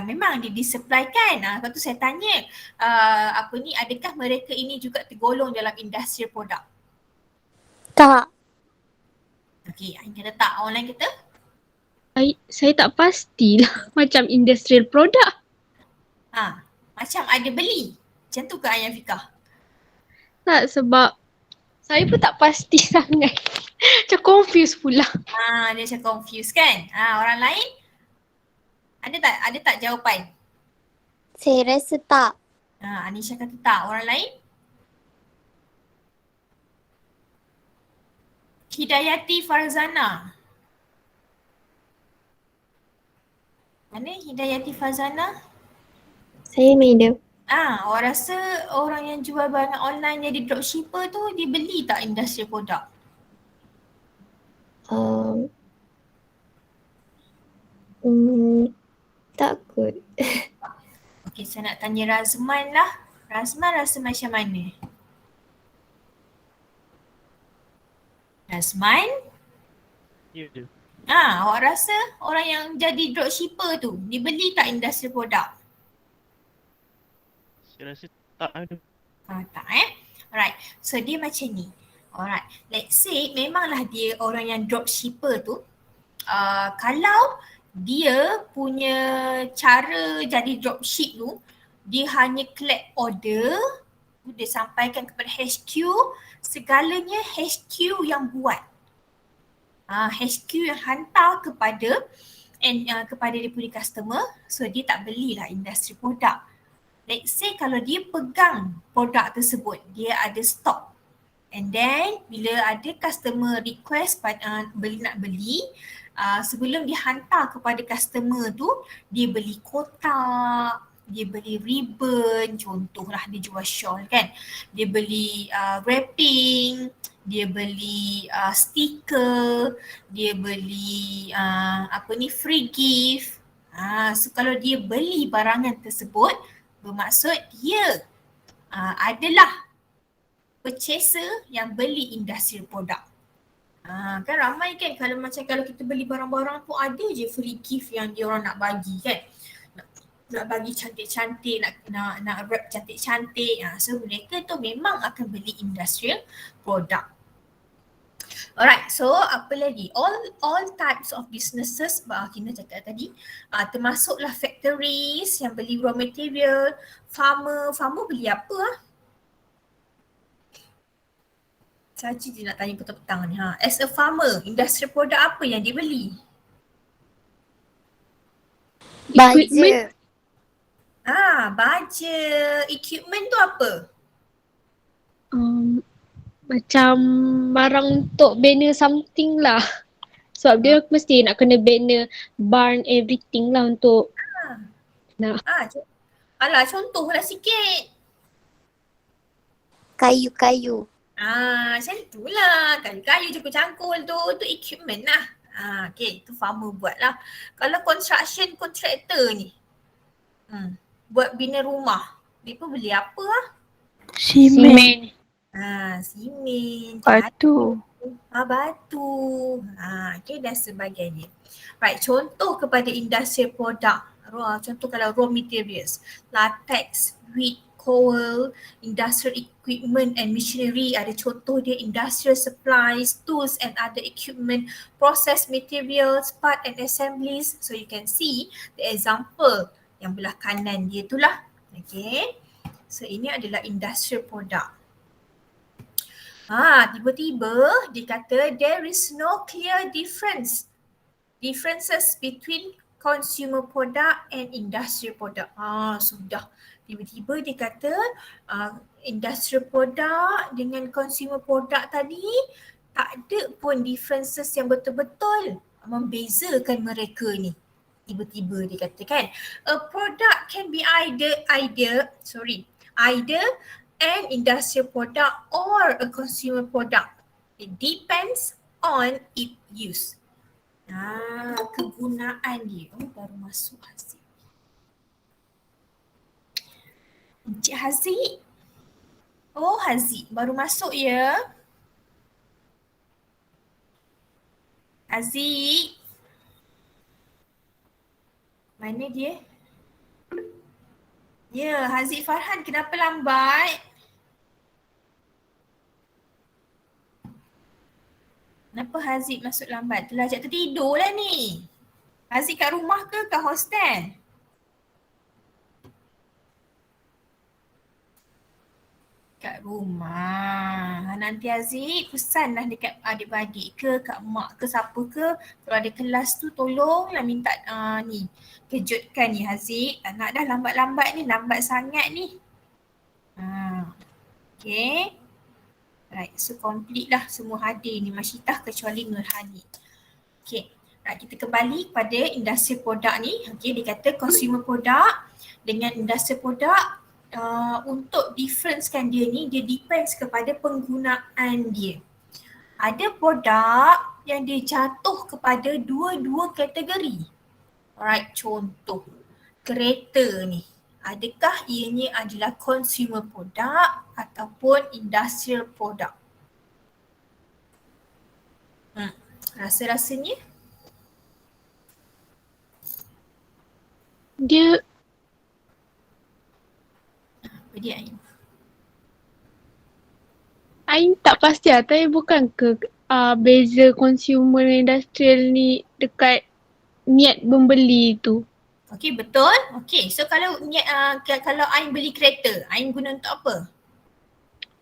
Memang dia disupplykan. Lepas tu saya tanya, adakah mereka ini juga tergolong dalam industrial product? Tak. Okay, Ain kata tak, online kata? Saya tak pastilah macam industrial product. Macam ada beli. Macam tu ke Ayah Fikah? Tak, sebab saya pun tak pasti sangat. Macam confused pula. Dia macam confused kan? Orang lain? Ada tak jawapan? Saya rasa tak. Anisha kata tak. Orang lain? Hidayati Farzana. Mana Hidayati Farzana? Saya madam. Orang rasa orang yang jual barang online jadi dropshipper tu, dia beli tak industrial product? Takut. Okay, saya nak tanya Razman lah. Razman rasa macam mana? Razman? Ya. Awak rasa orang yang jadi dropshipper tu, dia beli tak industrial product? Saya rasa tak ada. Tak Alright, so dia macam ni. Alright, let's say memanglah dia orang yang dropshipper tu, kalau dia punya cara jadi dropship tu, dia hanya collect order, dia sampaikan kepada HQ, segalanya HQ yang buat. HQ yang hantar kepada kepada dia punya customer, so dia tak belilah industri produk. Let's say kalau dia pegang produk tersebut, dia ada stok. And then bila ada customer request nak beli, sebelum dihantar kepada customer tu, dia beli kotak, dia beli ribbon, contohlah dia jual shawl kan. Dia beli wrapping, dia beli stiker, dia beli free gift. So kalau dia beli barangan tersebut, bermaksud dia adalah purchaser yang beli industrial product. Kan ramai kan kalau kita beli barang-barang tu ada je free gift yang dia orang nak bagi kan. Nak bagi cantik-cantik, nak wrap cantik-cantik. So mereka tu memang akan beli industrial product. Alright, so apa lagi? All types of businesses, kita cakap tadi, termasuklah factories yang beli raw material, farmer beli apa Saja dia nak tanya petang-petang ni. As a farmer, industrial product apa yang dia beli? Baja. Baja. Equipment tu apa? Macam barang untuk banner something lah. Sebab dia mesti nak kena banner barn everything lah untuk Alah, contohlah sikit. Kayu-kayu. Macam tu lah. Kayu-kayu cangkul-cangkul tu equipment lah. Okay, tu farmer buat lah. Kalau construction contractor ni, buat bina rumah, dia pun beli apa lah? Simen. Simen. Batu. Batu. Okay, dan sebagainya. Right, contoh kepada industrial product. Contoh kalau raw materials, latex, wheat, coal, industrial equipment and machinery, ada contoh dia industrial supplies, tools and other equipment, process materials, part and assemblies. So you can see the example yang belah kanan dia tu lah. Okay. So ini adalah industrial product. Tiba-tiba dia kata there is no clear differences between consumer product and industrial product. Sudah. Tiba-tiba dia kata industrial product dengan consumer product tadi tak ada pun differences yang betul-betul membezakan mereka ni. Tiba-tiba dia kata kan, a product can be either an industrial product or a consumer product. It depends on its use. Kegunaan dia. Baru masuk Haziq. Encik Haziq. Haziq baru masuk ya. Haziq. Mana dia? Ya, Haziq Farhan, kenapa lambat? Kenapa Haziq masuk lambat? Terlajak tertidur lah ni. Haziq kat rumah ke kat hostel? Kat rumah. Nanti Haziq pesanlah dekat adik-beradik ke, kat mak ke, siapa ke. Kalau ada kelas tu tolonglah minta ni. Kejutkan ni Haziq. Tak nak dah lambat-lambat ni. Lambat sangat ni. Okay. Right, so complete lah semua hadir ni Masyitah kecuali Nurhani. Okay, right, kita kembali pada industri produk ni. Okay, dia kata consumer product dengan industri produk untuk differencekan dia ni, dia depends kepada penggunaan dia. Ada produk yang dia jatuh kepada dua-dua kategori. Alright, contoh kereta ni. Adakah ianya adalah consumer product ataupun industrial product? Rasa-rasanya? Dia Apa dia Ain? Ain tak pasti lah, tapi bukan ke beza consumer dan industrial ni dekat niat membeli tu? Okey, betul. Okey, so kalau kalau Ain beli kereta, Ain guna untuk apa?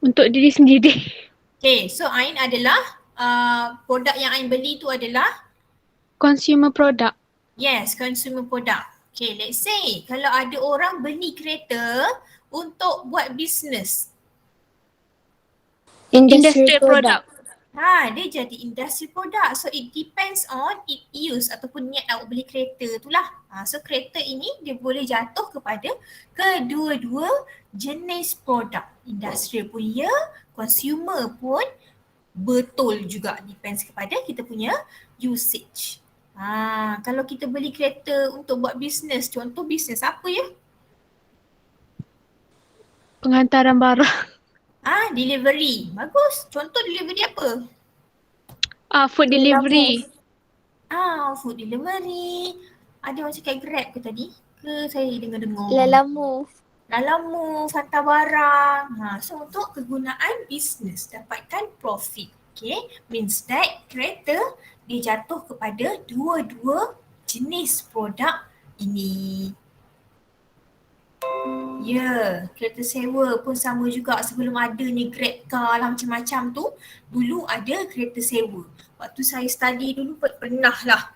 Untuk diri sendiri. Okay, so Ain adalah produk yang Ain beli tu adalah Consumer product. yes, consumer product. Okay, let's say kalau ada orang beli kereta untuk buat bisnes. Industrial product. Dia jadi industri produk. So it depends on its use ataupun niat awak beli kereta tu lah. So kereta ini dia boleh jatuh kepada kedua-dua jenis produk. Industrial pun ya, consumer pun betul juga. Depends kepada kita punya usage. Kalau kita beli kereta untuk buat bisnes, contoh bisnes apa ya? Penghantaran barang. Delivery. Bagus. Contoh delivery apa? Food delivery. Food delivery. Ada macam kayak Grab ke tadi? Ke saya dengar-dengar? Lalamove. Hantar barang. So untuk kegunaan bisnes, dapatkan profit. Okay, means that kereta dia jatuh kepada dua-dua jenis produk ini. Ya, kereta sewa pun sama juga. Sebelum adanya Grab car lah macam-macam tu, dulu ada kereta sewa. Waktu saya study dulu pernah lah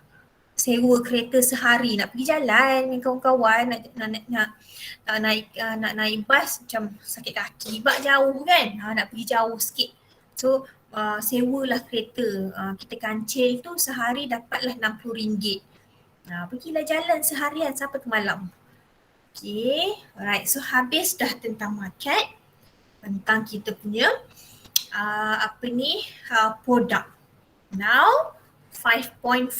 sewa kereta sehari, nak pergi jalan dengan kawan-kawan, nak naik bas macam sakit kaki sebab jauh kan, nak pergi jauh sikit. So sewalah kereta, kita kancil tu sehari dapatlah RM60. Pergilah jalan seharian sampai ke malam. Okay, alright, so habis dah tentang market, tentang kita punya produk. Now 5.4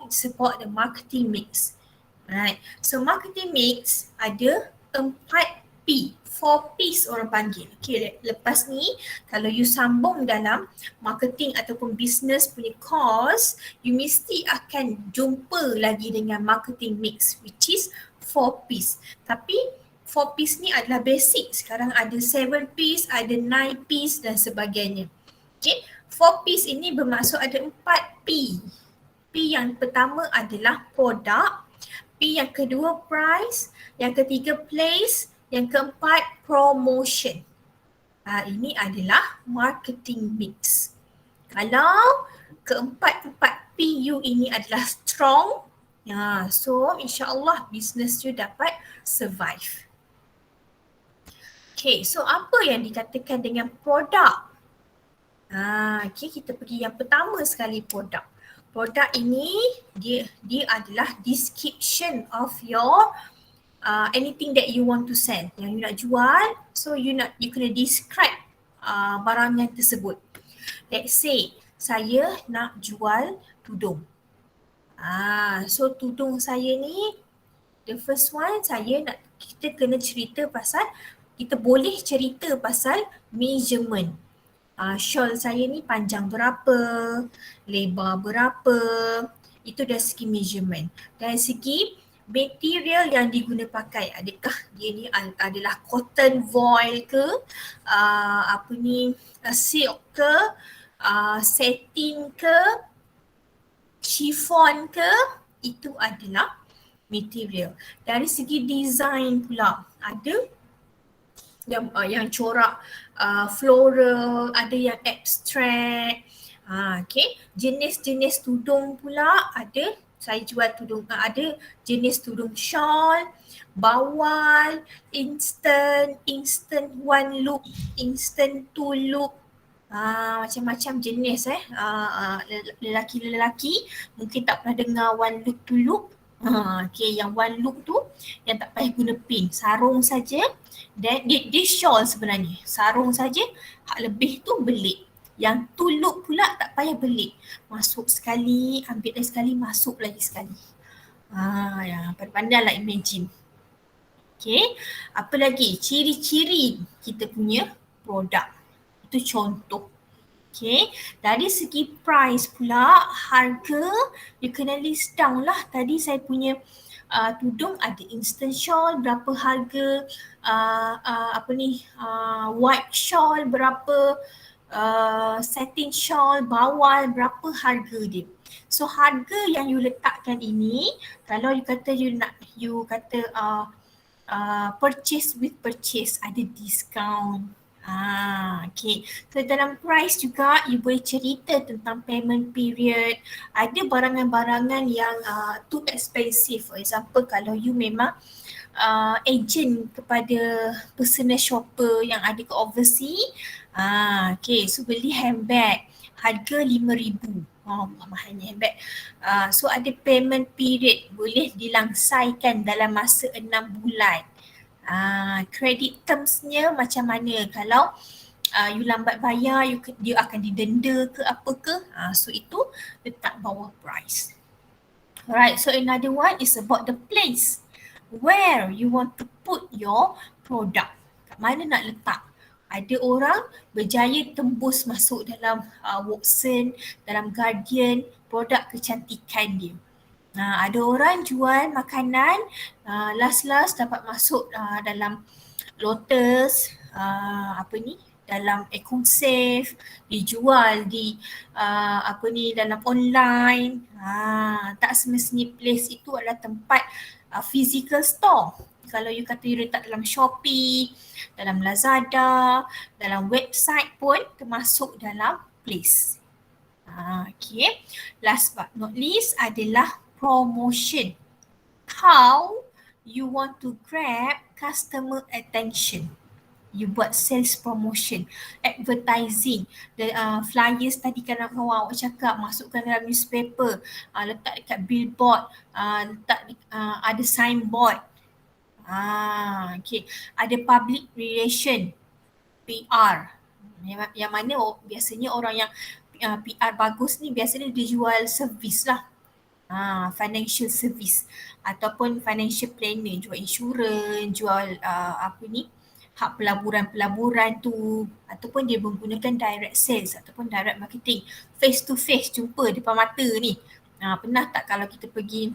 support the marketing mix. Alright, so marketing mix ada 4P, 4P's orang panggil. Okay, lepas ni kalau you sambung dalam marketing ataupun business punya course, you mesti akan jumpa lagi dengan marketing mix which is 4P's. Tapi 4 piece ni adalah basic. Sekarang ada 7 piece, ada 9 piece dan sebagainya. Okay, 4 piece ini bermaksud ada 4 P. P yang pertama adalah produk, P yang kedua price, yang ketiga place, yang keempat promotion. Ini adalah marketing mix. Kalau keempat-empat PU ini adalah strong, so insyaAllah business you dapat survive. Okay, so apa yang dikatakan dengan produk? Okay, kita pergi yang pertama sekali produk. Produk ini dia adalah description of your anything that you want to sell. Yang you nak jual, so you kena describe barangan tersebut. Let's say saya nak jual tudung. So tudung saya ni, the first one kita kena cerita pasal, kita boleh cerita pasal measurement. Shawl saya ni panjang berapa, lebar berapa, itu dari segi measurement. Dari segi material yang diguna pakai, adakah dia ni adalah cotton voile ke, silk ke, satin ke, chiffon ke, itu adalah material. Dari segi design pula, ada yang corak floral, ada yang abstract. Okay, jenis-jenis tudung pula ada. Saya jual tudung, ada jenis tudung shawl, bawal, instant one loop, instant two loop. Macam-macam jenis lelaki-lelaki mungkin tak pernah dengar one loop two loop. Okay, yang one loop tu yang tak payah guna pin, sarung saja. Dan dia shawl sebenarnya, sarung saja, hak lebih tu belit. Yang two loop pula tak payah belit, masuk sekali, ambil lagi sekali, masuk lagi sekali. Pandai-pandai lah imagine. Okay, apa lagi ciri-ciri kita punya produk, itu contoh. Okay, dari segi price pula, harga you kena list down lah. Tadi saya punya tudung ada instant shawl berapa harga, white shawl berapa, satin shawl, bawal berapa harga dia. So harga yang you letakkan ini, kalau you kata purchase with purchase, ada discount. Okay. So dalam price juga you boleh cerita tentang payment period. Ada barangan-barangan yang too expensive. For example, kalau you memang agent kepada personal shopper yang ada ke overseas, okay, so beli handbag harga RM5,000. Mahalnya handbag. So ada payment period, boleh dilangsaikan dalam masa 6 bulan. Credit termsnya macam mana, kalau you lambat bayar, dia akan didenda ke apa ke, so itu letak bawah price. Alright, so another one is about the place where you want to put your product. Kat mana nak letak? Ada orang berjaya tembus masuk dalam Watson, dalam Guardian, produk kecantikan dia. Ada orang jual makanan, last dapat masuk dalam Lotus, dalam EconSafe, dijual di dalam online. Tak semestinya place itu adalah tempat physical store. Kalau you kata you letak dalam Shopee, dalam Lazada, dalam website pun termasuk dalam place. Okay, last but not least adalah promotion. How you want to grab customer attention. You buat sales promotion, advertising, the flyers tadi kan awak cakap, masukkan dalam newspaper, letak dekat billboard, ada signboard. Okay, ada public relation, PR. Yang mana biasanya orang yang PR bagus ni biasanya dia jual servis lah. Financial service ataupun financial planner, jual insurans, jual hak pelaburan tu, ataupun dia menggunakan direct sales ataupun direct marketing, face to face, jumpa depan mata ni. Pernah tak kalau kita pergi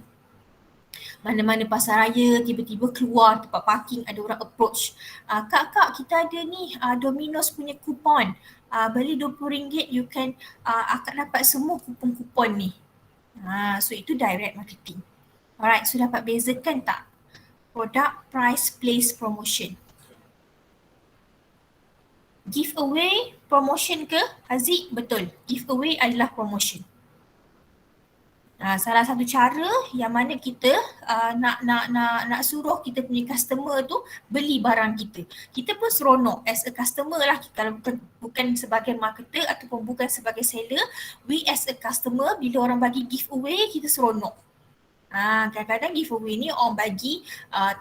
Mana-mana pasaraya tiba-tiba keluar tempat parking ada orang approach. Kak, kita ada ni Domino's punya kupon. Beli RM20 you can akan dapat semua kupon-kupon ni. So itu direct marketing. Alright, so dapat bezakan tak? Product, price, place, promotion. Giveaway, promotion ke? Haziq, betul. Giveaway adalah promotion. Salah satu cara yang mana kita nak suruh kita punya customer tu beli barang kita. Kita pun seronok as a customer lah, kalau bukan sebagai marketer ataupun bukan sebagai seller, we as a customer bila orang bagi giveaway kita seronok. Kadang-kadang giveaway ni orang bagi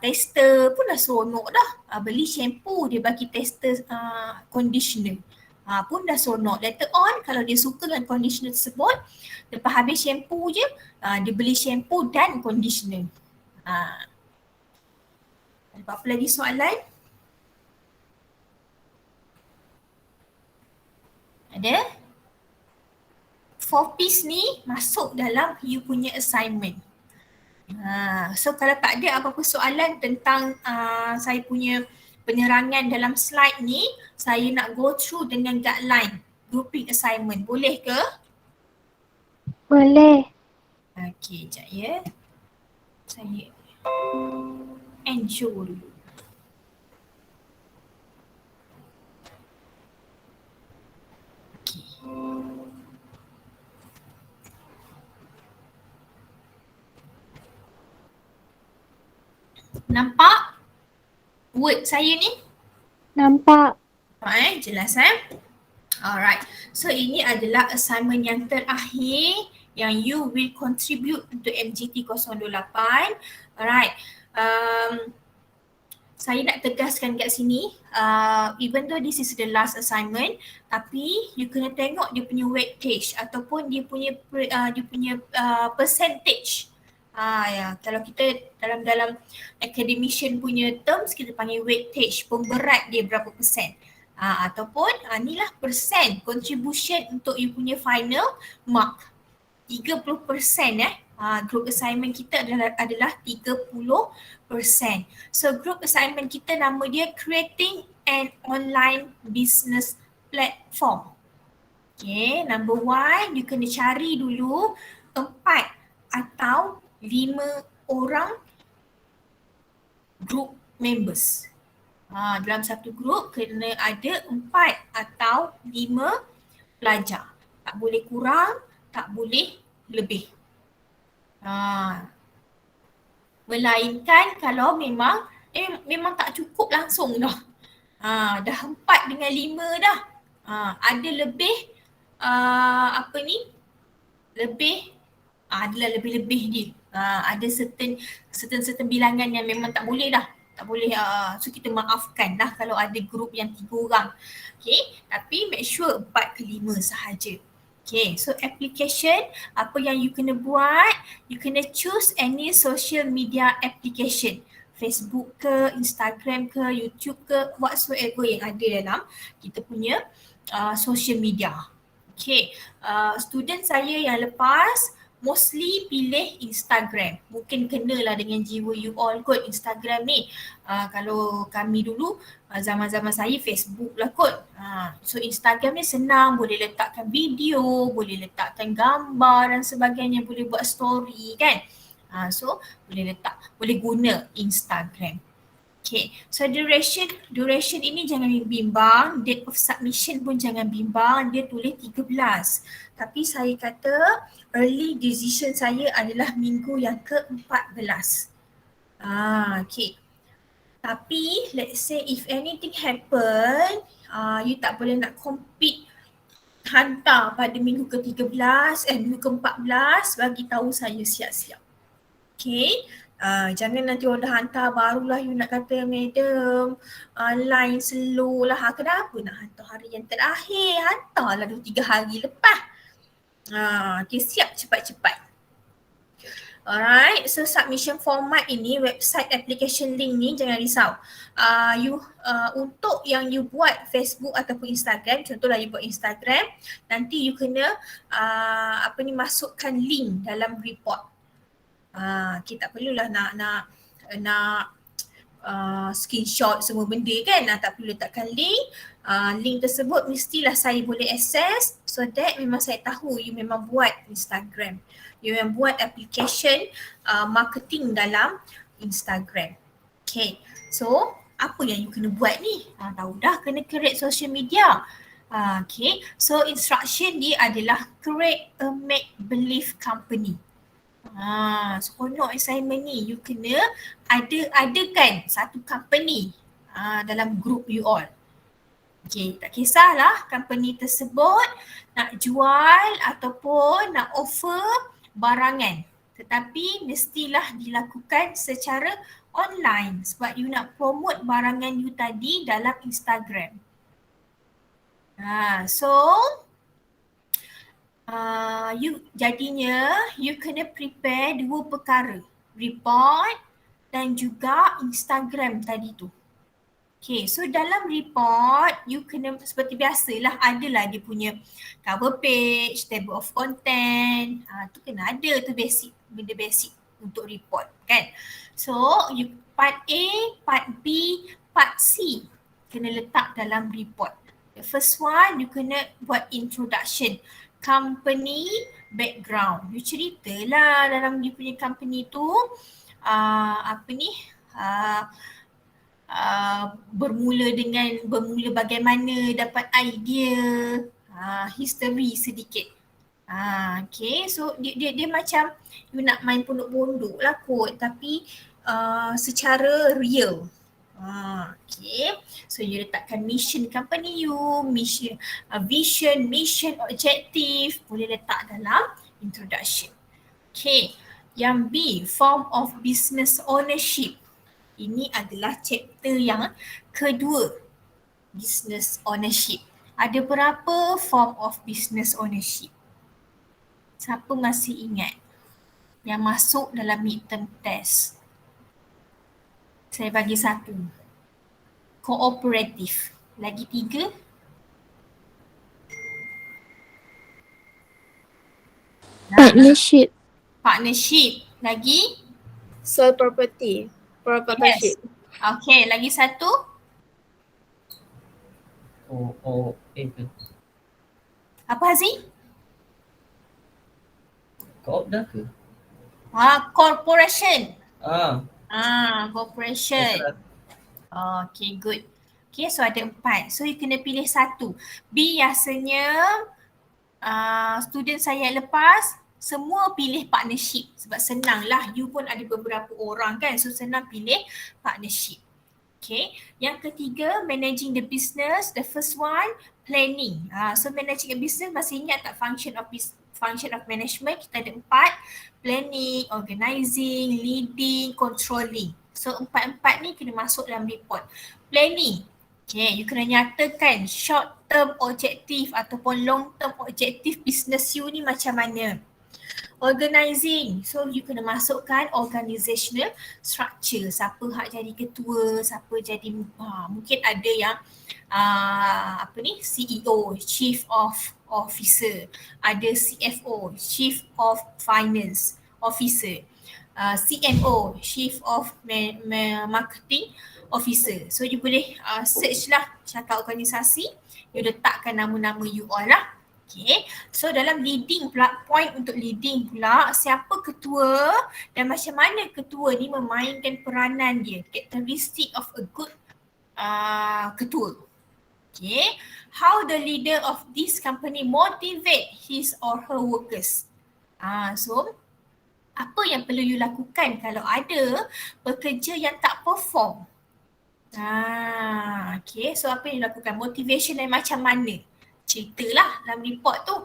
tester pun dah seronok dah. Beli shampoo dia bagi tester conditioner. Pun dah seronok. Later on kalau dia suka dengan conditioner tersebut, lepas habis shampoo je, dia beli shampoo dan conditioner. Ada apa lagi soalan? Ada? 4 piece ni masuk dalam you punya assignment. So kalau tak ada apa-apa soalan tentang saya punya penerangan dalam slide ni, saya nak go through dengan guideline grouping assignment. Boleh ke? Boleh. Okey, sekejap ya. Saya ensure dulu. Okey. Nampak word saya ni? Nampak. Jelas Alright. So ini adalah assignment yang terakhir yang you will contribute untuk MGT 028. Alright. Saya nak tegaskan kat sini, even though this is the last assignment, tapi you kena tengok dia punya weightage ataupun dia punya percentage. Kalau kita dalam academician punya terms kita panggil weightage, pemberat dia berapa persen. Ataupun inilah persen contribution untuk you punya final mark. 30%. Group assignment kita adalah 30%. So group assignment kita nama dia Creating an Online Business Platform. Okay, number 1, you kena cari dulu 4 atau 5 orang group members. Dalam satu group kena ada 4 atau 5 pelajar. Tak boleh kurang, tak boleh lebih. Melainkan kalau memang tak cukup langsung dah. Dah 4 dengan 5 dah. Ada lebih adalah lebih-lebih dia. Ada certain bilangan yang memang tak boleh dah. Tak boleh, so kita maafkan lah kalau ada group yang 3 orang. Okay, tapi make sure 4 ke 5 sahaja. Okay, so application, apa yang you kena buat, you kena choose any social media application. Facebook ke, Instagram ke, YouTube ke, whatsoever yang ada dalam kita punya social media. Okay, student saya yang lepas mostly pilih Instagram. Mungkin kenalah dengan jiwa you all kot Instagram ni. Kalau kami dulu zaman-zaman saya Facebook lah kot. So Instagram ni senang, boleh letakkan video, boleh letakkan gambar dan sebagainya, boleh buat story kan. So boleh guna Instagram. Okay, so duration ini jangan bimbang, date of submission pun jangan bimbang, dia tulis 13. Tapi saya kata early decision saya adalah minggu yang ke-14. Okay. Tapi let's say if anything happen, you tak boleh nak compete hantar pada minggu ke-13, minggu ke-14, bagi tahu saya siap-siap. Okay. Jangan nanti orang dah hantar barulah you nak kata madam line slow lah. Kenapa nak hantar hari yang terakhir? Hantarlah 2-3 hari lepas. Okay, siap cepat-cepat. Alright, so submission format ini, website application link ni jangan risau. Untuk yang you buat Facebook ataupun Instagram, contohlah you buat Instagram, nanti you kena masukkan link dalam report. Kita tak perlulah nak screenshot semua benda kan. Tak perlu letakkan link. Link tersebut mestilah saya boleh access so that memang saya tahu you memang buat Instagram. You memang buat application marketing dalam Instagram. Okay. So apa yang you kena buat ni? Tahu dah kena create social media. Okay. So instruction dia adalah create a make-believe company. Seronok assignment ni. You kena adakan satu company dalam group you all. Okay, tak kisahlah company tersebut nak jual ataupun nak offer barangan. Tetapi mestilah dilakukan secara online sebab you nak promote barangan you tadi dalam Instagram. You kena prepare dua perkara, report dan juga Instagram tadi tu. Okay, so dalam report you kena seperti biasalah, adalah dia punya cover page, table of content, tu kena ada tu basic, benda basic untuk report kan. So you part A, part B, part C kena letak dalam report. The first one you kena buat introduction, company background. You ceritalah dalam you punya company tu bermula bagaimana dapat idea, history sedikit. Okay, so dia macam you nak main pondok-pondok lah kot tapi secara real. Okay, so you letakkan mission company you, mission, vision, mission, objective, boleh letak dalam introduction. Okay, yang B, form of business ownership. Ini adalah chapter yang kedua, business ownership. Ada berapa form of business ownership? Siapa masih ingat yang masuk dalam midterm test? Saya bagi satu. Kooperatif. Lagi tiga. Partnership. Partnership. Lagi? Sole property. Proprietorship. Yes. Okay, lagi satu. Apa Haziq? Co-op dah ke? Corporation. Corporation. Okay, good. Okay, so ada 4. So you kena pilih satu. B biasanya student saya lepas semua pilih partnership sebab senang lah. You pun ada beberapa orang kan, so senang pilih partnership. Okay, yang ketiga managing the business. The first one planning. So managing a business, masih ingat tak function of management? Kita ada 4, planning, organizing, leading, controlling. So 4 ni kena masuk dalam report. Planning, okay, you kena nyatakan short term objective ataupun long term objective business you ni macam mana. Organizing, so you kena masukkan organizational structure. Siapa hak jadi ketua, siapa jadi mungkin ada yang CEO, Chief of Officer, ada CFO, Chief of Finance Officer, CMO, Chief of Marketing Officer. So you boleh search lah cakap organisasi, you letakkan nama-nama you all lah. Okay, so dalam leading pula, point untuk leading pula, siapa ketua dan macam mana ketua ni memainkan peranan dia, characteristic of a good ketua. Okay, how the leader of this company motivate his or her workers. So apa yang perlu you lakukan kalau ada pekerja yang tak perform? Okay, so apa yang you lakukan? Motivation dan macam mana? Ceritalah dalam report tu.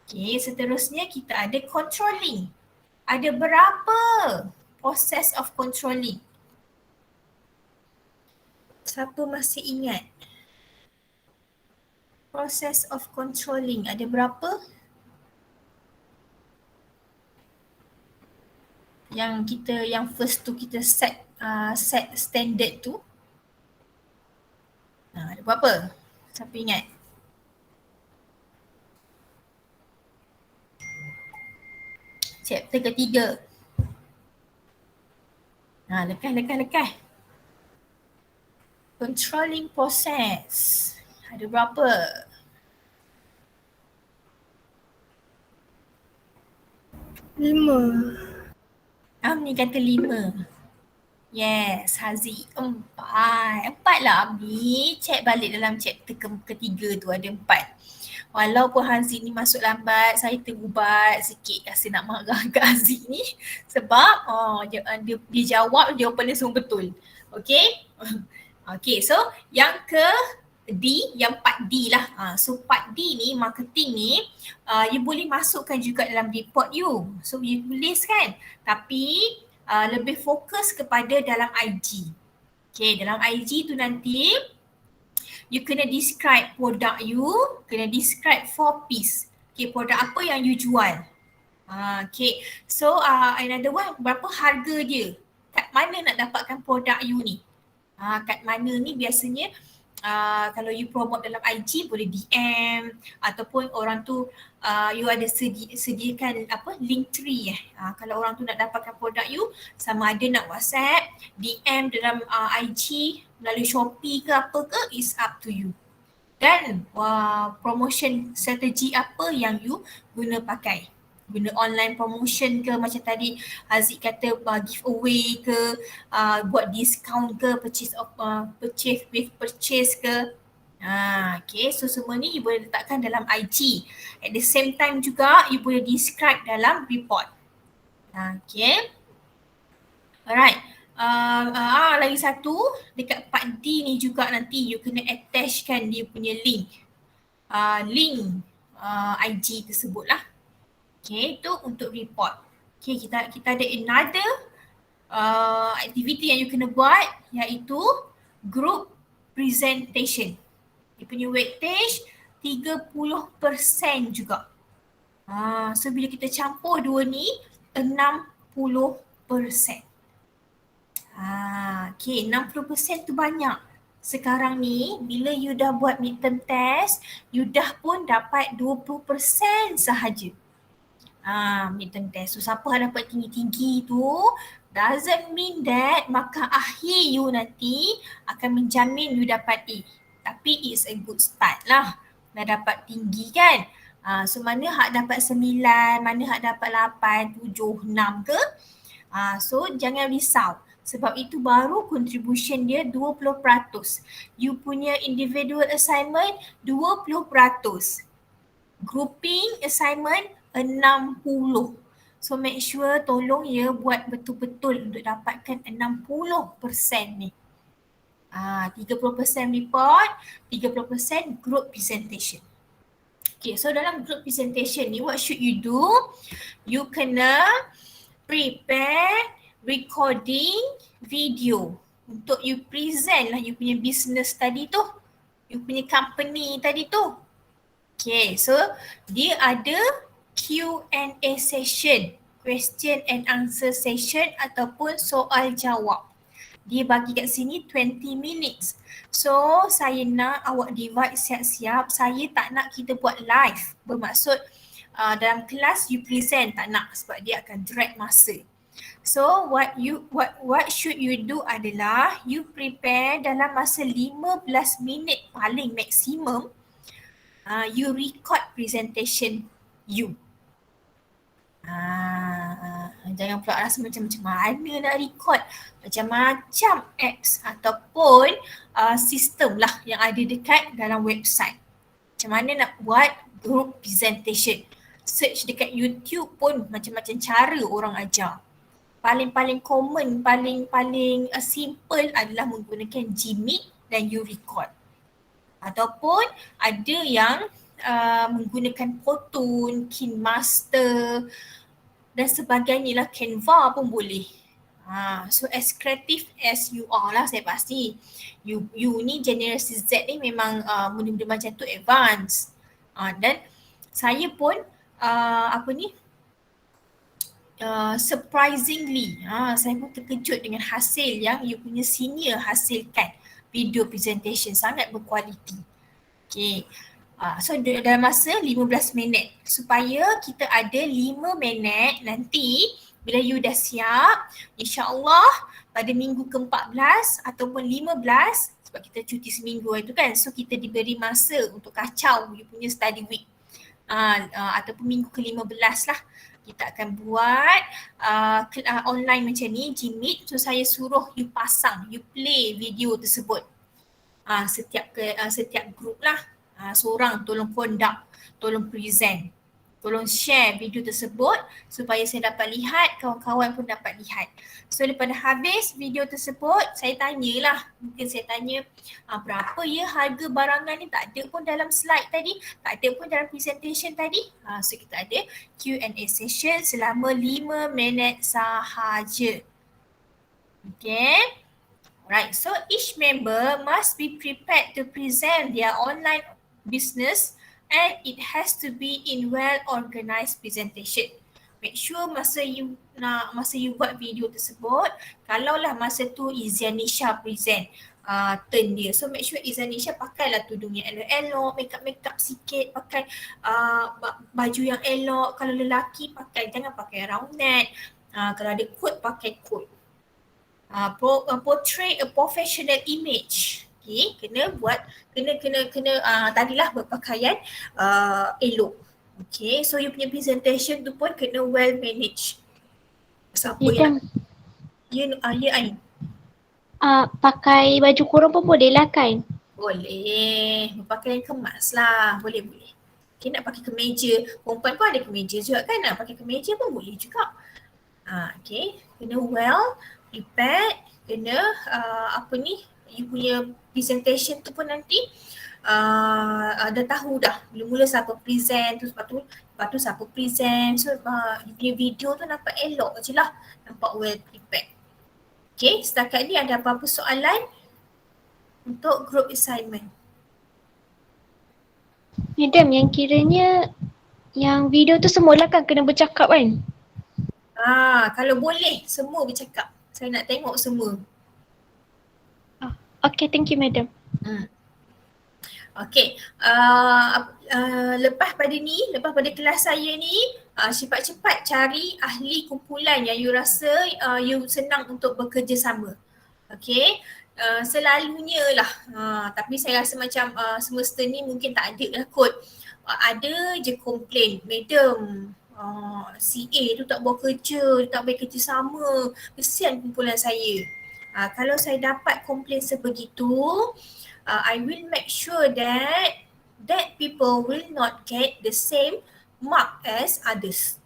Okay, seterusnya kita ada controlling. Ada berapa proses of controlling? Siapa masih ingat? Process of controlling ada berapa? Yang first tu kita set standard tu. Ada berapa? Siapa ingat? Chapter ketiga. Lekas. Controlling process. Ada berapa? Amni kata 5. Yes, Haziq 4. 4 lah Amni. Cek balik dalam chapter ketiga tu ada 4. Walaupun Haziq ni masuk lambat, saya terubat sikit rasa nak marah kat Haziq ni. Sebab dia jawab jawapan dia semua betul. Okay? Okay, so yang D, yang part D lah. So part D ni, marketing ni, you boleh masukkan juga dalam report you. So you tulis kan. Tapi lebih fokus kepada dalam IG. Okay, dalam IG tu nanti you kena describe produk you, kena describe 4 piece. Okay, produk apa yang you jual. Okay, so another one, berapa harga dia? Kat mana nak dapatkan produk you ni? Kat mana ni biasanya kalau you promote dalam IG boleh DM ataupun orang tu you ada sediakan link tree kalau orang tu nak dapatkan produk you, sama ada nak WhatsApp, DM dalam IG melalui Shopee ke apa ke, is up to you. Dan promotion strategi apa yang you guna pakai. Guna online promotion ke, macam tadi Haziq kata giveaway ke, buat discount ke, purchase with purchase ke. Okay, so semua ni you boleh letakkan dalam IG. At the same time juga you boleh describe dalam report. Okay. Alright. Lagi satu, dekat part D ni juga nanti you kena attachkan dia punya link. Link IG tersebut lah. Okay, itu untuk report. Okay, kita ada another activity yang you kena buat, iaitu group presentation. Dia punya weightage 30% juga. So bila kita campur dua ni, 60%. Okay, 60% tu banyak. Sekarang ni, bila you dah buat midterm test, you dah pun dapat 20% sahaja. Midterm test. So siapa yang dapat tinggi-tinggi tu doesn't mean that markah akhir you nanti akan menjamin you dapat A. Tapi it's a good start lah. Dah dapat tinggi kan. So mana hak dapat 9, mana hak dapat 8, 7, 6 ke. So jangan risau. Sebab itu baru contribution dia 20%. You punya individual assignment 20%. Grouping assignment 60. So make sure tolong ya buat betul-betul untuk dapatkan 60% ni. 30% report, 30% group presentation. Okay, so dalam group presentation ni what should you do? You kena prepare recording video untuk you present lah you punya business tadi tu. You punya company tadi tu. Okay, so dia ada Q&A session, question and answer session ataupun soal jawab. Dia bagi kat sini 20 minutes. So saya nak awak divide siap-siap. Saya tak nak kita buat live. Bermaksud dalam kelas you present, tak nak, sebab dia akan drag masa. So what should you do adalah you prepare dalam masa 15 minit paling maksimum. You record presentation you. Jangan pula rasa macam mana nak record. Macam-macam apps ataupun sistem lah yang ada dekat dalam website. Macam mana nak buat group presentation. Search dekat YouTube pun macam-macam cara orang ajar. Paling common, paling simple adalah menggunakan Gmeet dan you record. Ataupun ada yang menggunakan Photon, KineMaster dan sebagainya lah, Canva pun boleh. So as creative as you are lah, saya pasti. You ni generasi Z ni memang benda-benda macam tu advance. Dan saya pun surprisingly, saya pun terkejut dengan hasil yang you punya senior hasilkan. Video presentation sangat berkualiti. Okay. So dalam masa 15 minit supaya kita ada 5 minit nanti bila you dah siap, insya-Allah pada minggu ke-14 ataupun 15 sebab kita cuti seminggu itu kan. So kita diberi masa untuk kacau you punya study week. Ataupun minggu ke-15 lah. Kita akan buat online macam ni, G Meet. So saya suruh you pasang, you play video tersebut. Setiap group lah. Seorang tolong conduct, tolong present. Tolong share video tersebut supaya saya dapat lihat, kawan-kawan pun dapat lihat. So daripada habis video tersebut, saya tanyalah. Mungkin saya tanya, berapa ya harga barangan ni? Tak ada pun dalam slide tadi, tak ada pun dalam presentation tadi. So kita ada Q&A session selama 5 minit sahaja. Okay. Alright, so each member must be prepared to present their online business and it has to be in well-organized presentation. Make sure masa you buat video tersebut, kalaulah masa tu Izianisha present turn dia. So make sure Izianisha pakailah tudung yang elok-elok, makeup sikit, pakai baju yang elok. Kalau lelaki jangan pakai round neck. Kalau ada coat, pakai coat. Portray a professional image. Okay, kena tadilah berpakaian elok. Okay, so you punya presentation tu pun kena well managed. Siapa yang Ain? Pakai baju kurung pun boleh lah kan? Boleh, berpakaian kemas lah, boleh. Okay, nak pakai kemeja, perempuan pun ada kemeja juga kan, nak pakai kemeja pun boleh juga. Okay, kena well prepared, kena you punya presentation tu pun nanti dah tahu dah mula-mula siapa present tu, lepas tu siapa present. So you punya video tu nampak elok je lah, nampak well prepared. Okay, setakat ni ada apa-apa soalan untuk group assignment? Madam, yang kiranya yang video tu semualah kan kena bercakap kan? Kalau boleh semua bercakap. Saya nak tengok semua. Okay, thank you madam. Okay, lepas pada kelas saya ni, cepat-cepat cari ahli kumpulan yang you rasa you senang untuk bekerja sama. Okay, selalunya lah, tapi saya rasa macam semesta ni mungkin tak ada lah kot. Ada je komplain, madam CA tu tak buat kerja, tak buat kerja sama, kesian kumpulan saya. Kalau saya dapat komplain sebegitu, I will make sure that people will not get the same mark as others.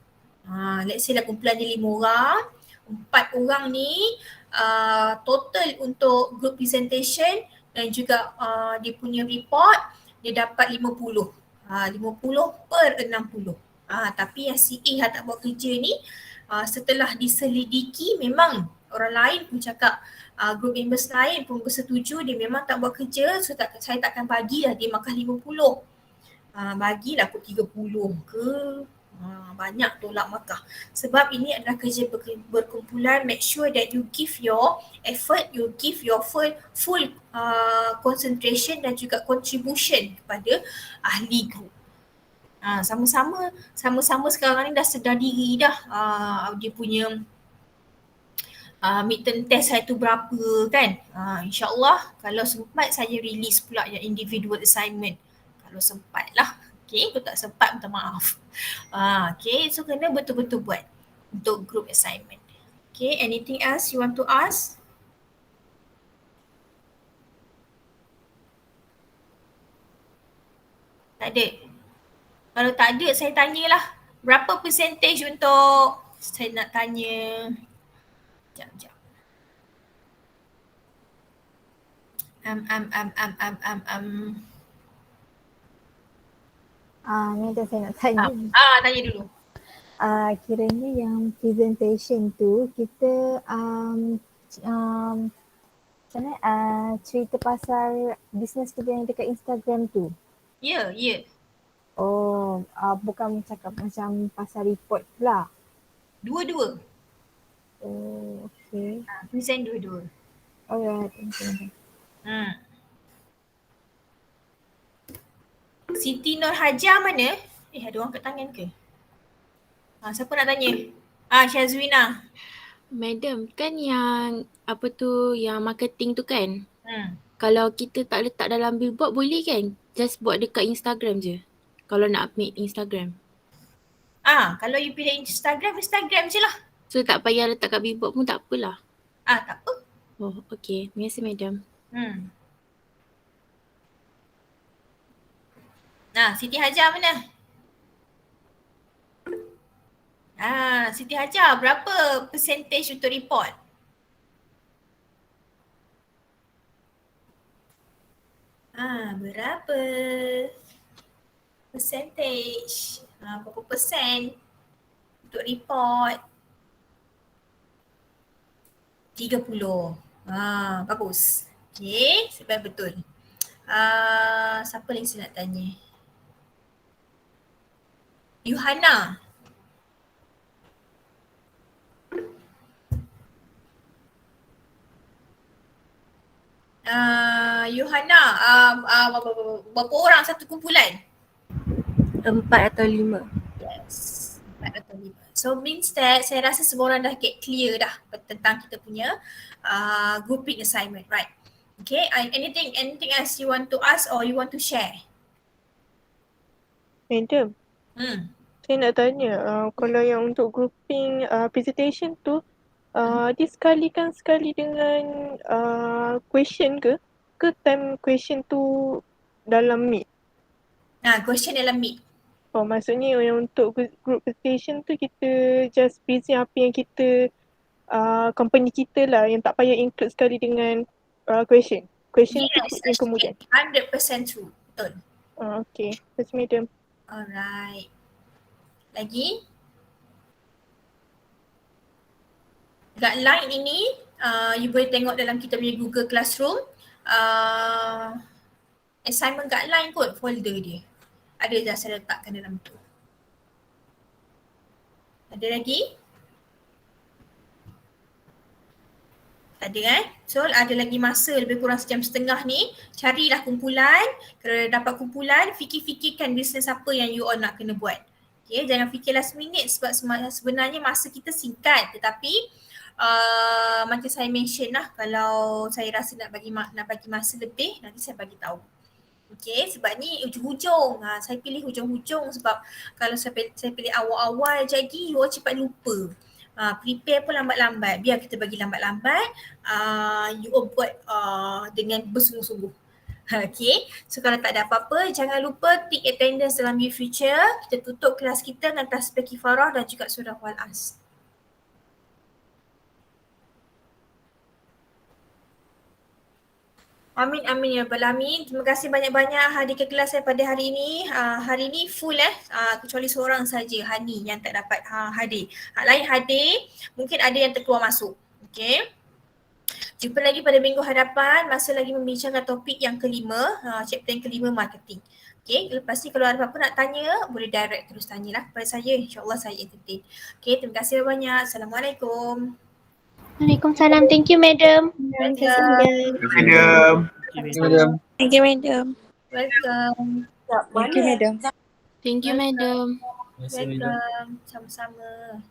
Let's say lah kumpulan dia 5 orang, 4 orang ni total untuk group presentation dan juga dia punya report, dia dapat 50. 50 per 60. Tapi yang CA yang tak buat kerja ni, setelah diselidiki memang orang lain pun cakap, group members lain pun bersetuju dia memang tak buat kerja. So saya takkan bagilah dia makan 50. Bagilah kot 30 ke. Banyak tolak markah. Sebab ini adalah kerja berkumpulan. Make sure that you give your effort, you give your full concentration dan juga contribution kepada ahli group. Sama-sama sekarang ni dah sedar diri dah. Dia punya midterm test saya tu berapa kan. InsyaAllah kalau sempat saya release pula yang individual assignment. Kalau sempat lah. Okay, kalau tak sempat minta maaf. Okay, so kena betul-betul buat untuk group assignment. Okay, anything else you want to ask? Tak ada. Kalau tak ada, saya tanyalah berapa percentage untuk, saya nak tanya, sekejap. Madam, saya nak tanya. Tanya dulu. Kiranya yang presentation tu kita cerita pasal business kita yang dekat Instagram tu. Ya. Oh, bukan cakap macam pasal report pula. Dua-dua. Oh, okay. Present dua-dua. Alright, thank you. Siti Nur Hajar mana? Ada orang kat tangan ke? Siapa nak tanya? Syazwina. Madam, kan yang apa tu, yang marketing tu kan, Hmm. kalau kita tak letak dalam billboard boleh kan? Just buat dekat Instagram je. Kalau nak upload Instagram. Kalau you pilih Instagram je lah. So tak payah letak kat billboard pun tak apalah. Tak apa. Oh, okay. Terima kasih Madam. Siti Hajar mana? Siti Hajar, berapa percentage untuk report? Berapa percentage? Berapa persen untuk report? 30. Bagus. Okay, sebab betul. Siapa lagi saya nak tanya? Yuhana. Yuhana, berapa orang satu kumpulan? 4 atau 5. Yes, 4 atau 5. So means that saya rasa semua orang dah get clear dah tentang kita punya grouping assignment, right? Okay, anything else you want to ask or you want to share? Madam, saya nak tanya, kalau yang untuk grouping presentation tu, disekalikan sekali dengan question ke time question tu dalam Meet? Question dalam Meet. Oh, maksudnya yang untuk group presentation tu kita just present apa yang kita company kita lah, yang tak payah include sekali dengan question. Question tu yang kemudian. 100% true. Betul. Okay. Terima kasih Madam. Alright. Lagi? Guideline ini you boleh tengok dalam kita punya Google Classroom. Assignment guideline kot folder dia. Ada dah saya letakkan dalam tu. Ada lagi? Tak ada kan? So ada lagi masa lebih kurang sejam setengah ni. Carilah kumpulan. Kalau dapat kumpulan, fikir-fikirkan business apa yang you all nak kena buat. Okay, jangan fikir last minute sebab sebenarnya masa kita singkat. Tetapi macam saya mention lah, kalau saya rasa nak bagi masa lebih, nanti saya bagi tahu. Okay, sebab ni hujung-hujung. Saya pilih hujung-hujung sebab kalau saya pilih awal-awal je lagi, you all cepat lupa. Prepare pun lambat-lambat. Biar kita bagi lambat-lambat, you all buat dengan bersungguh-sungguh. Okay, so kalau tak ada apa-apa, jangan lupa tick attendance dalam Meet Future. Kita tutup kelas kita dengan tasbih kifarah dan juga surah Wal-As. Amin, amin ya rabbal alamin. Terima kasih banyak-banyak hadir ke kelas saya pada hari ini. Hari ini full kecuali seorang saja, Hani, yang tak dapat hadir. Hak lain hadir, mungkin ada yang terkeluar masuk. Okay. Jumpa lagi pada minggu hadapan, masa lagi membincangkan topik yang kelima, chapter yang kelima, marketing. Okay, lepas ni kalau ada apa-apa nak tanya, boleh direct terus tanyalah kepada saya. InsyaAllah saya entertain. Okay, terima kasih banyak. Assalamualaikum. Waalaikumsalam. Thank you, Madam. Welcome. Thank you, Madam. Welcome. Thank you, Madam. Thank you Madam. Welcome. Sama-sama.